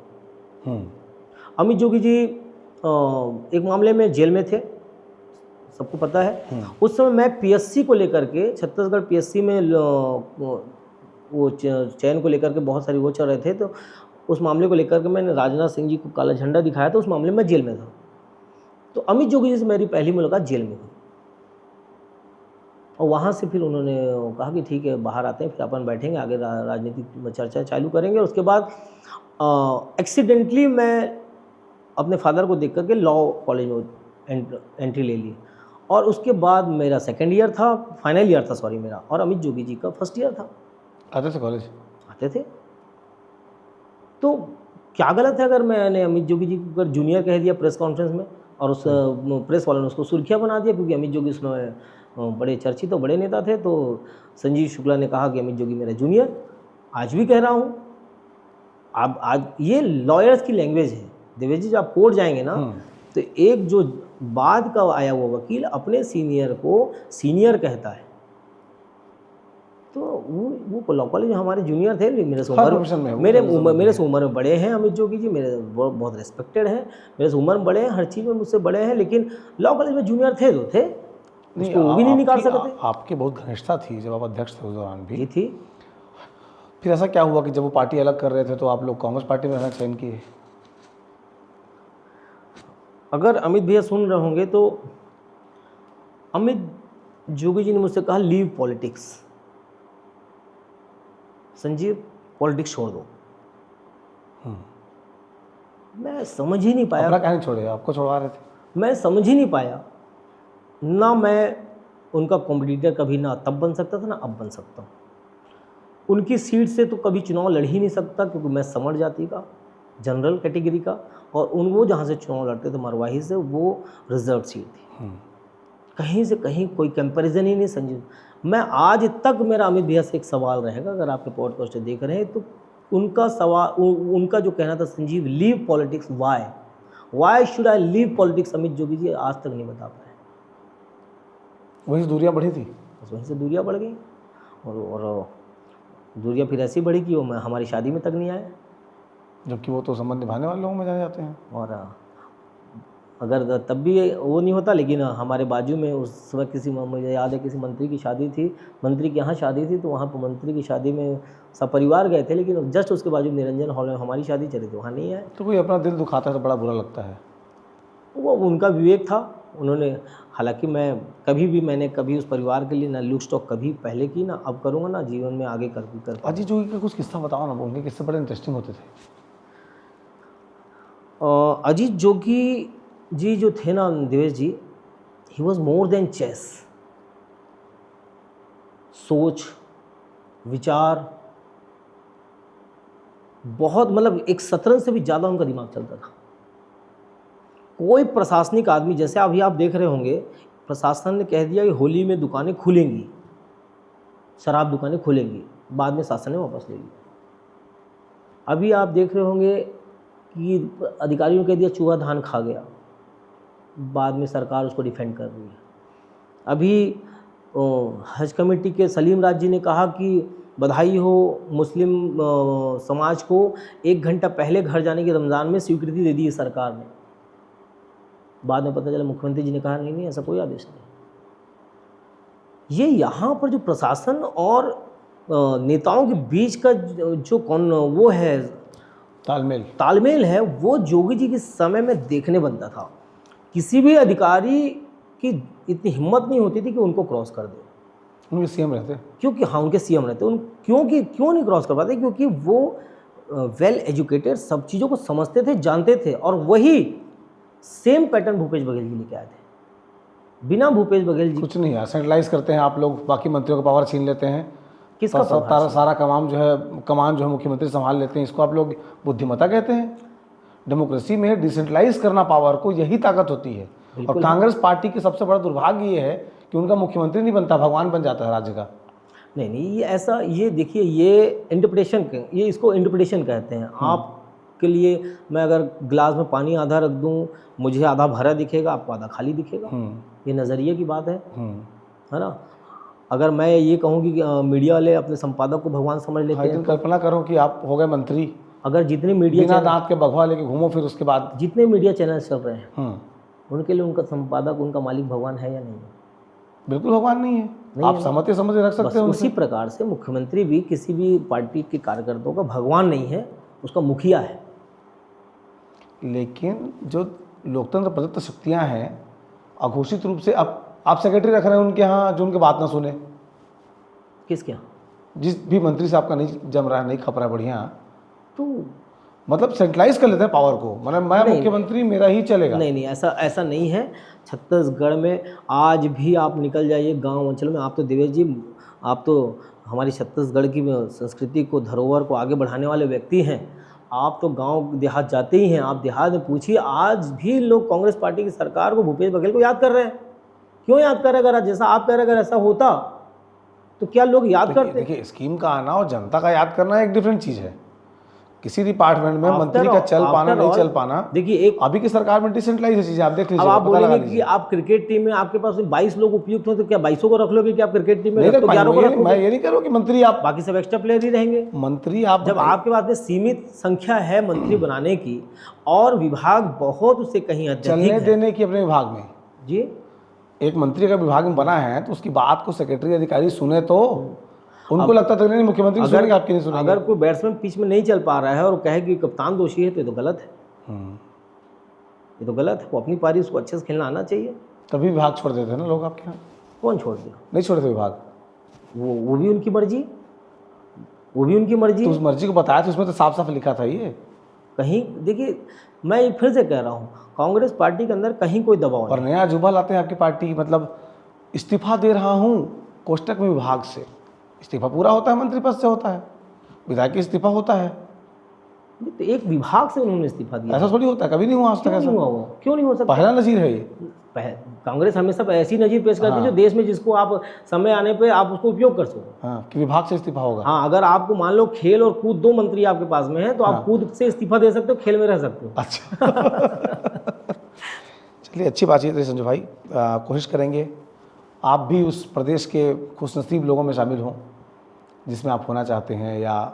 अमित जोगी जी एक मामले में जेल में थे, सबको पता है। उस समय मैं पीएससी को लेकर के, छत्तीसगढ़ पीएससी में वो चयन को लेकर के बहुत सारी वो चल रहे थे, तो उस मामले को लेकर के मैंने राजनाथ सिंह जी को काला झंडा दिखाया था। उस मामले में जेल में था। तो अमित जोगी जी से मेरी पहली मुलाकात जेल में हुई, और वहाँ से फिर उन्होंने कहा कि ठीक है बाहर आते हैं, फिर अपन बैठेंगे, आगे राजनीतिक में चर्चा चालू करेंगे। उसके बाद एक्सीडेंटली मैं अपने फादर को देख करके लॉ कॉलेज में एंट्री ले ली, और उसके बाद मेरा सेकेंड ईयर था, फाइनल ईयर था सॉरी मेरा, और अमित जोगी जी का फर्स्ट ईयर था। आते थे कॉलेज? आते थे। तो क्या गलत है अगर मैंने अमित जोगी जी को अगर जूनियर कह दिया प्रेस कॉन्फ्रेंस में, और उस प्रेस वालों ने उसको सुर्खियाँ बना दिया, क्योंकि अमित जोगी उसमें बड़े चर्चित तो बड़े नेता थे। तो संजीव शुक्ला ने कहा कि अमित जोगी मेरा जूनियर। आज भी कह रहा हूँ, आप आज ये लॉयर्स की लैंग्वेज है देवेश जी। जब आप कोर्ट जाएंगे ना, तो एक जो बाद का आया हुआ वकील अपने सीनियर को सीनियर कहता है, तो वो लॉ कॉलेज में हमारे जूनियर थे, मेरे से उम्र में बड़े हैं अमित जोगी जी, मेरे बहुत रिस्पेक्टेड हैं, मेरे से उम्र में बड़े हैं, हर चीज़ में मुझसे बड़े हैं, लेकिन लॉ कॉलेज में जूनियर थे तो थे, उसको वो भी नहीं निकाल सकते थे। आपकी बहुत घनिष्ठता थी जब आप अध्यक्ष थे उस दौरान भी थी। फिर ऐसा क्या हुआ कि जब वो पार्टी अलग कर रहे थे तो आप लोग कांग्रेस पार्टी में रहना चयन किए? अगर अमित भैया सुन रहे होंगे तो अमित जोगी जी ने मुझसे कहा लीव पॉलिटिक्स, संजीव पॉलिटिक्स छोड़ दो। मैं समझ ही नहीं पाया। अपना क्या नहीं छोड़े, आपको छोड़वा रहे थे। मैं समझ ही नहीं पाया, ना मैं उनका कॉम्पिटिटर कभी ना तब बन सकता था ना अब बन सकता हूँ। उनकी सीट से तो कभी चुनाव लड़ ही नहीं सकता, क्योंकि मैं समर जाति का, जनरल कैटेगरी का, और वो जहाँ से चुनाव लड़ते थे मरवाही से, वो रिजर्व सीट थी। कहीं से कहीं कोई कंपैरिजन ही नहीं संजीव। मैं आज तक, मेरा अमित भैया से एक सवाल रहेगा, अगर आपके पॉडकास्ट देख रहे हैं तो उनका सवाल, उनका जो कहना था Sanjeev leave politics, why should I leave politics, Amit Jogi ji आज तक नहीं बता पाए। वहीं से दूरियाँ बढ़ी थी, वहीं से दूरियाँ बढ़ गई, और दूरियाँ फिर ऐसी बढ़ी कि वो हमारी शादी में तक नहीं आए, जबकि वो तो संबंध निभाने वाले लोगों में जाने जाते हैं। और अगर तब भी वो नहीं होता, लेकिन हमारे बाजू में उस समय मुझे याद है किसी मंत्री की शादी थी, मंत्री के यहाँ शादी थी, तो वहाँ पर मंत्री की शादी में सब परिवार गए थे, लेकिन जस्ट उसके बाजू में निरंजन हॉल में हमारी शादी चली थी, वहाँ नहीं आए। तो कोई अपना दिल दुखाता है तो बड़ा बुरा लगता है। वो उनका विवेक था, उन्होंने, हालांकि मैंने कभी उस परिवार के लिए ना लुक स्टॉक कभी पहले की, ना अब करूँगा, ना जीवन में आगे कर। अजीत जोगी का कुछ किस्सा बताओ ना, उनके किस्से बड़े इंटरेस्टिंग होते थे। अजीत जोगी जी जो थे ना Devesh ji, he was more than chess. सोच विचार बहुत, मतलब एक शतरंज से भी ज़्यादा उनका दिमाग चलता था। कोई प्रशासनिक आदमी, जैसे अभी आप देख रहे होंगे, प्रशासन ने कह दिया कि होली में दुकानें खुलेंगी, शराब दुकानें खुलेंगी, बाद में शासन ने वापस ले लिया। अभी आप देख रहे होंगे कि अधिकारियों ने कह दिया चूहा धान खा गया, बाद में सरकार उसको डिफेंड कर रही है। अभी हज कमेटी के सलीम राज जी ने कहा कि बधाई हो मुस्लिम समाज को, 1 घंटा पहले घर जाने की रमज़ान में स्वीकृति दे दी है सरकार ने। बाद में पता चला मुख्यमंत्री जी ने कहा नहीं ऐसा कोई आदेश नहीं। ये यहाँ पर जो प्रशासन और नेताओं के बीच का जो वो है तालमेल है, वो जोगी जी के समय में देखने बनता था। किसी भी अधिकारी की इतनी हिम्मत नहीं होती थी कि उनको क्रॉस कर दे। उनके सीएम रहते, क्योंकि हाँ उनके सीएम रहते, क्यों नहीं क्रॉस कर पाते? क्योंकि वो वेल एजुकेटेड, सब चीज़ों को समझते थे, जानते थे, और वही सेम पैटर्न भूपेश बघेल जी लेके आए थे। बिना भूपेश बघेल जी कुछ नहीं है, सेंट्रलाइज करते हैं आप लोग, बाकी मंत्रियों का पावर छीन लेते हैं, किसका सारा कमान जो है मुख्यमंत्री संभाल लेते हैं। इसको आप लोग बुद्धिमत्ता कहते हैं। डेमोक्रेसी में डिसेंट्रलाइज करना पावर को, यही ताकत होती है। और कांग्रेस पार्टी की सबसे बड़ा दुर्भाग्य ये है कि उनका मुख्यमंत्री नहीं बनता, भगवान बन जाता है राज्य का। नहीं, ये ऐसा, ये देखिए, ये इंटरप्रिटेशन, ये इसको इंटरप्रिटेशन कहते हैं। आपके लिए मैं अगर गिलास में पानी आधा रख दूं, मुझे आधा भरा दिखेगा, आपको आधा खाली दिखेगा। ये नज़रिए की बात है ना। अगर मैं ये कहूँ कि मीडिया वाले अपने संपादक को भगवान समझ लेते हाँ, हैं, कल्पना करो कि आप हो गए मंत्री, अगर जितने मीडिया बिना दांत के बघवा लेके घूमो, फिर उसके बाद जितने मीडिया चैनल चल रहे हैं उनके लिए उनका संपादक, उनका मालिक भगवान है या नहीं है? बिल्कुल भगवान नहीं है। आप समझते समझ रख बस सकते हो उसी प्रकार से मुख्यमंत्री भी किसी भी पार्टी के कार्यकर्ताओं का भगवान नहीं है, उसका मुखिया है। लेकिन जो लोकतंत्र प्रदत्त शक्तियां हैं, अघोषित रूप से अब आप सेक्रेटरी रख रहे हैं उनके यहाँ जो उनकी बात ना सुने। किसके यहाँ? जिस भी मंत्री से आपका नहीं जम रहा है, नहीं खप रहा है बढ़िया, तो मतलब सेंट्रलाइज कर लेते हैं पावर को, मतलब मैं मुख्यमंत्री, मेरा ही चलेगा। नहीं, ऐसा नहीं है। छत्तीसगढ़ में आज भी आप निकल जाइए गांव अंचल में, आप तो देवेश जी, आप तो हमारी छत्तीसगढ़ की संस्कृति को, धरोहर को आगे बढ़ाने वाले व्यक्ति हैं। आप तो गांव देहात जाते ही हैं, आप देहात में पूछिए, आज भी लोग कांग्रेस पार्टी की सरकार को, भूपेश बघेल को याद कर रहे हैं। क्यों याद कर रहे हैं? अगर जैसा आप कह रहे हैं, अगर ऐसा होता तो क्या लोग याद करते? देखिए, स्कीम का आना और जनता का याद करना एक डिफरेंट चीज़ है। किसी डिपार्टमेंट में मंत्री का चल पाना नहीं चल पाना, देखिए, एक अभी की सरकार में डिसेंट्रलाइज है चीजें, आप देख लीजिए। अब आप बोलेंगे कि आप क्रिकेट टीम में आपके पास 22 लोग उपयुक्त हो, तो क्या 22 को रख लोगे कि आप क्रिकेट टीम में नहीं रख 11 को पाएंगे? रखोगे? मैं ये नहीं कह रहा हूं कि मंत्री आप, बाकी सब एक्स्ट्रा प्लेयर ही रहेंगे। मंत्री आप जब आपके पास में सीमित संख्या है मंत्री बनाने की और विभाग बहुत उससे कहीं अत्यधिक चलने है। देने की अपने विभाग में जी, एक मंत्री अगर विभाग में बना है तो उसकी बात को सेक्रेटरी अधिकारी सुने, तो उनको लगता था नहीं मुख्यमंत्री सुनेंगे, आपकी नहीं सुनेंगे। अगर कोई बैट्समैन पिच में नहीं चल पा रहा है और कहे कि कप्तान दोषी है, तो ये तो गलत है। ये तो गलत है। वो अपनी पारी उसको अच्छे से खेलना आना चाहिए। तभी विभाग छोड़ देते हैं ना लोग आपके यहाँ। कौन छोड़ दिया? नहीं छोड़ते विभाग, वो भी उनकी मर्जी, वो भी उनकी मर्जी। तो उस मर्जी को बताया तो उसमें तो साफ साफ लिखा था ये। कहीं देखिए, मैं फिर से कह रहा हूँ, कांग्रेस पार्टी के अंदर कहीं कोई दबाव और नया अजूबा लाते हैं आपकी पार्टी, मतलब इस्तीफा दे रहा हूँ कोष्टक में विभाग से। इस्तीफा पूरा होता है मंत्री पद से होता है, विधायक का इस्तीफा होता है। तो एक विभाग से उन्होंने इस्तीफा दिया। ऐसा थोड़ी होता है, कभी नहीं हुआ आज तक। ऐसा हुआ? वो क्यों नहीं हो सकता? पहला नजीर है ये। कांग्रेस हमेशा ऐसी नजीर पेश करती है जो देश में, जिसको आप समय आने पे आप उसको उपयोग कर सको। हाँ, कि विभाग से इस्तीफा होगा। हाँ, अगर आपको मान लो खेल और कूद 2 मंत्री आपके पास में है, तो आप कूद से इस्तीफा दे सकते हो, खेल में रह सकते हो। अच्छा चलिए, अच्छी बातचीत है संजय भाई। कोशिश करेंगे आप भी उस प्रदेश के खुशनसीब लोगों में शामिल हों जिसमें आप होना चाहते हैं, या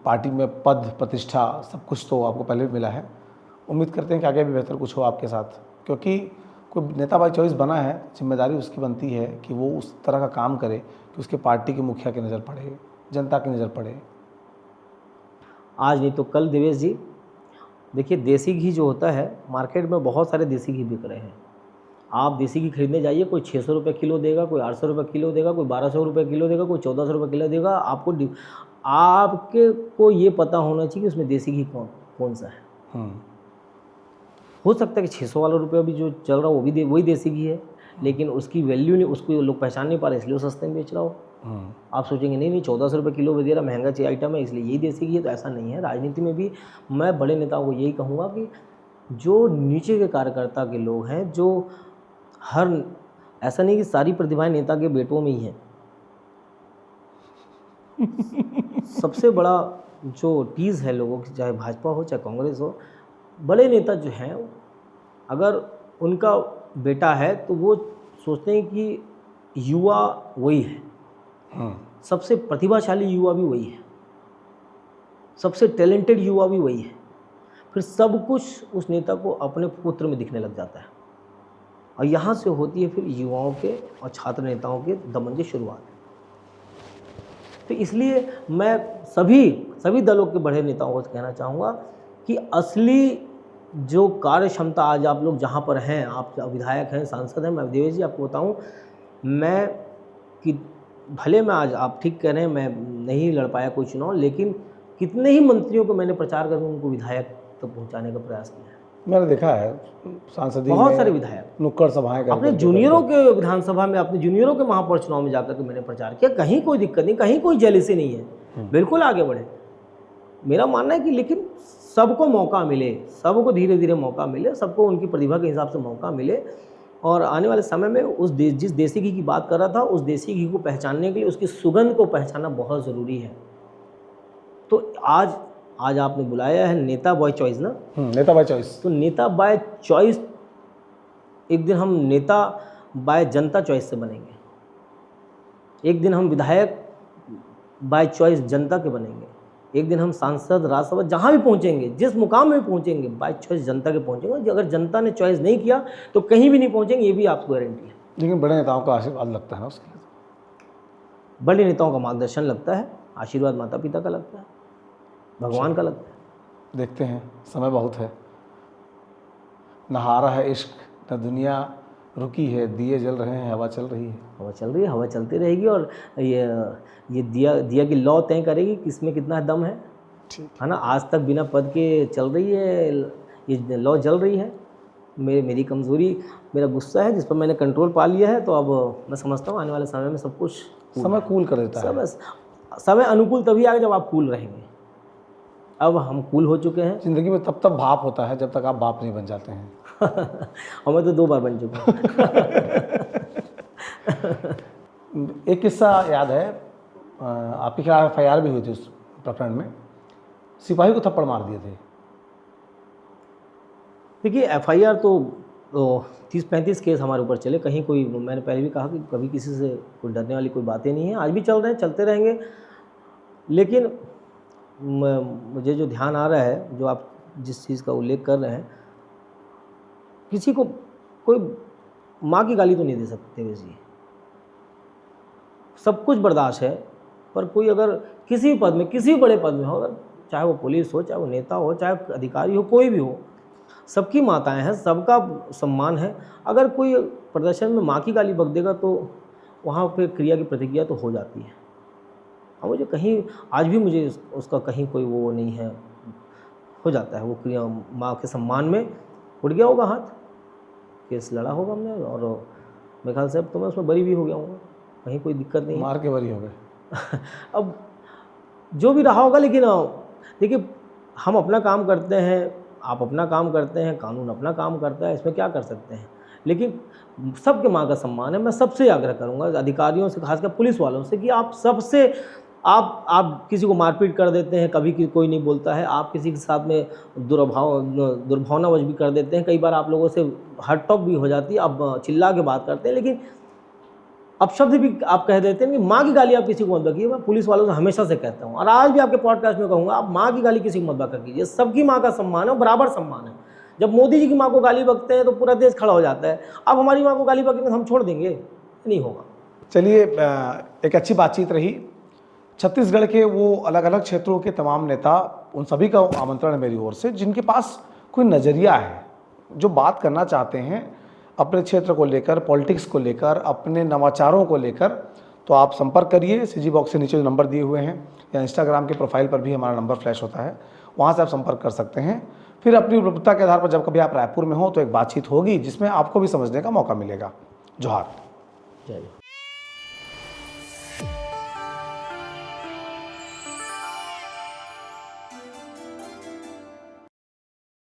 पार्टी में पद प्रतिष्ठा सब कुछ तो आपको पहले भी मिला है। उम्मीद करते हैं कि आगे भी बेहतर कुछ हो आपके साथ, क्योंकि कोई नेता बाई चॉइस बना है, जिम्मेदारी उसकी बनती है कि वो उस तरह का काम करे कि उसके पार्टी के मुखिया की नज़र पड़े, जनता की नज़र पड़े। आज नहीं तो कल देवेश जी, देखिए देसी घी जो होता है, मार्केट में बहुत सारे देसी घी बिक रहे हैं। आप देसी घी खरीदने जाइए, कोई 600 रुपये किलो देगा, कोई 800 रुपये किलो देगा, कोई 1200 रुपये किलो देगा, कोई 1400 रुपये किलो देगा। आपके को ये पता होना चाहिए कि उसमें देसी घी कौन सा है। हो सकता है कि 600 वाला रुपये भी जो चल रहा हो वो भी वही देसी घी है, लेकिन उसकी वैल्यू नहीं, उसको लोग पहचान नहीं पा रहे, इसलिए वो सस्ते में बेच रहा हो। आप सोचेंगे नहीं 1400 रुपये किलो दे रहा, महंगा चाहिए आइटम है इसलिए यही देसी घी है, तो ऐसा नहीं है। राजनीति में भी मैं बड़े नेताओं को यही कहूँगा कि जो नीचे के कार्यकर्ता के लोग हैं, जो ऐसा नहीं कि सारी प्रतिभाएं नेता के बेटों में ही हैं। सबसे बड़ा जो टीज़ है लोगों की, चाहे भाजपा हो चाहे कांग्रेस हो, बड़े नेता जो हैं, अगर उनका बेटा है तो वो सोचते हैं कि युवा वही है, सबसे प्रतिभाशाली युवा भी वही है, सबसे टैलेंटेड युवा भी वही है। फिर सब कुछ उस नेता को अपने पुत्र में दिखने लग जाता है, और यहाँ से होती है फिर युवाओं के और छात्र नेताओं के दमन की शुरुआत। तो इसलिए मैं सभी दलों के बड़े नेताओं को कहना चाहूँगा कि असली जो कार्य क्षमता आज आप लोग जहाँ पर हैं, आप विधायक हैं, सांसद हैं, मैं देवेश जी आपको बताऊँ, मैं कि भले मैं आज, आप ठीक कह रहे हैं, मैं नहीं लड़ पाया कोई चुनाव, लेकिन कितने ही मंत्रियों को मैंने प्रचार करके उनको विधायक तक पहुँचाने का प्रयास किया है। मैंने देखा है सांसद बहुत सारे विधायक नुक्कड़ सभाएं अपने जूनियरों के विधानसभा में, अपने जूनियरों के महापौर चुनाव में जाकर के मैंने प्रचार किया। कहीं कोई दिक्कत नहीं, कहीं कोई जेलसी नहीं है, बिल्कुल आगे बढ़े। मेरा मानना है कि लेकिन सबको मौका मिले, सबको धीरे धीरे मौका मिले, सबको उनकी प्रतिभा के हिसाब से मौका मिले, और आने वाले समय में जिस देसी घी की बात कर रहा था, उस देसी घी को पहचानने के लिए उसकी सुगंध को पहचानना बहुत ज़रूरी है। तो आज आपने बुलाया है नेता बाय चॉइस ना, नेता बाय चॉइस। तो नेता बाय चॉइस, एक दिन हम नेता बाय जनता चॉइस से बनेंगे। एक दिन हम विधायक बाय चॉइस जनता के बनेंगे, एक दिन हम सांसद, राज्यसभा, जहाँ भी पहुँचेंगे, जिस मुकाम में भी पहुँचेंगे, बाय चॉइस जनता के पहुँचेंगे। अगर जनता ने चॉइस नहीं किया तो कहीं भी नहीं पहुँचेंगे, ये भी आपको गारंटी है। लेकिन बड़े नेताओं का आशीर्वाद लगता है ना उसके लिए। बड़े नेताओं का मार्गदर्शन लगता है, आशीर्वाद माता पिता का लगता है, भगवान का लगता है। देखते हैं, समय बहुत है, न हारा है इश्क, न दुनिया रुकी है, दिए जल रहे हैं, हवा चल रही है। हवा चल रही है, हवा चलती रहेगी, और ये दिया की लौ तय करेगी कि इसमें कितना दम है। ठीक है ना। आज तक बिना पद के चल रही है, ये लौ जल रही है। मेरी कमज़ोरी, मेरा गुस्सा है जिस पर मैंने कंट्रोल पा लिया है। तो अब मैं समझता हूँ आने वाले समय में सब कुछ समय कूल कर देता है। समय अनुकूल तभी आएगा जब आप कूल रहेंगे। अब हम कूल हो चुके हैं। जिंदगी में तब तक भाप होता है जब तक आप बाप नहीं बन जाते हैं। और मैं तो 2 बार बन चुका हूँ। एक किस्सा याद है, आपके खिलाफ FIR भी हुई थी उस प्रकरण में, सिपाही को थप्पड़ मार दिए थे। देखिए FIR तो 30-35 केस हमारे ऊपर चले, कहीं कोई, मैंने पहले भी कहा कि कभी किसी से कोई डरने वाली कोई बातें नहीं है। आज भी चल रहे हैं, चलते रहेंगे। लेकिन मुझे जो ध्यान आ रहा है, जो आप जिस चीज़ का उल्लेख कर रहे हैं, किसी को कोई माँ की गाली तो नहीं दे सकते वैसे, सब कुछ बर्दाश्त है। पर कोई अगर किसी भी पद में, किसी भी बड़े पद में हो, अगर चाहे वो पुलिस हो, चाहे वो नेता हो, चाहे अधिकारी हो, कोई भी हो, सबकी माताएं हैं, सबका सम्मान है। अगर कोई प्रदर्शन में माँ की गाली बक देगा तो वहाँ पे क्रिया की प्रतिक्रिया तो हो जाती है। और मुझे कहीं, आज भी मुझे उसका कहीं कोई वो नहीं है, हो जाता है वो क्रिया। माँ के सम्मान में उड़ गया होगा हाथ, केस लड़ा होगा हमने, और मेरे ख्याल से अब तो मैं उसमें बरी भी हो गया हूँ, कहीं कोई दिक्कत नहीं है। मार के बरी हो गए। अब जो भी रहा होगा, लेकिन देखिए हम अपना काम करते हैं, आप अपना काम करते हैं, कानून अपना काम करता है, इसमें क्या कर सकते हैं। लेकिन सबके माँ का सम्मान है। मैं सबसे आग्रह करूँगा, अधिकारियों से, खासकर पुलिस वालों से, कि आप सबसे, आप किसी को मारपीट कर देते हैं, कभी कोई नहीं बोलता है, आप किसी के साथ में दुर्भावनावश भी कर देते हैं, कई बार आप लोगों से हट टॉक भी हो जाती है, आप चिल्ला के बात करते हैं, लेकिन अपशब्द भी आप कह देते हैं कि माँ की गाली आप किसी को मत बकिए। मैं पुलिस वालों से हमेशा से कहता हूँ, और आज भी आपके पॉडकास्ट में कहूँगा, आप माँ की गाली किसी को मत बका कीजिए। सबकी माँ का सम्मान है, बराबर सम्मान है। जब मोदी जी की माँ को गाली बकते हैं तो पूरा देश खड़ा हो जाता है। अब हमारी माँ को गाली बकेंगे तो हम छोड़ देंगे? नहीं होगा। चलिए, एक अच्छी बातचीत रही। छत्तीसगढ़ के वो अलग अलग क्षेत्रों के तमाम नेता, उन सभी का आमंत्रण है मेरी ओर से, जिनके पास कोई नज़रिया है, जो बात करना चाहते हैं अपने क्षेत्र को लेकर, पॉलिटिक्स को लेकर, अपने नवाचारों को लेकर, तो आप संपर्क करिए। CG बॉक्स से नीचे जो नंबर दिए हुए हैं, या इंस्टाग्राम के प्रोफाइल पर भी हमारा नंबर फ्लैश होता है, वहाँ से आप संपर्क कर सकते हैं। फिर अपनी उपलब्धता के आधार पर जब कभी आप रायपुर में हो तो एक बातचीत होगी, जिसमें आपको भी समझने का मौका मिलेगा। जोहार। जय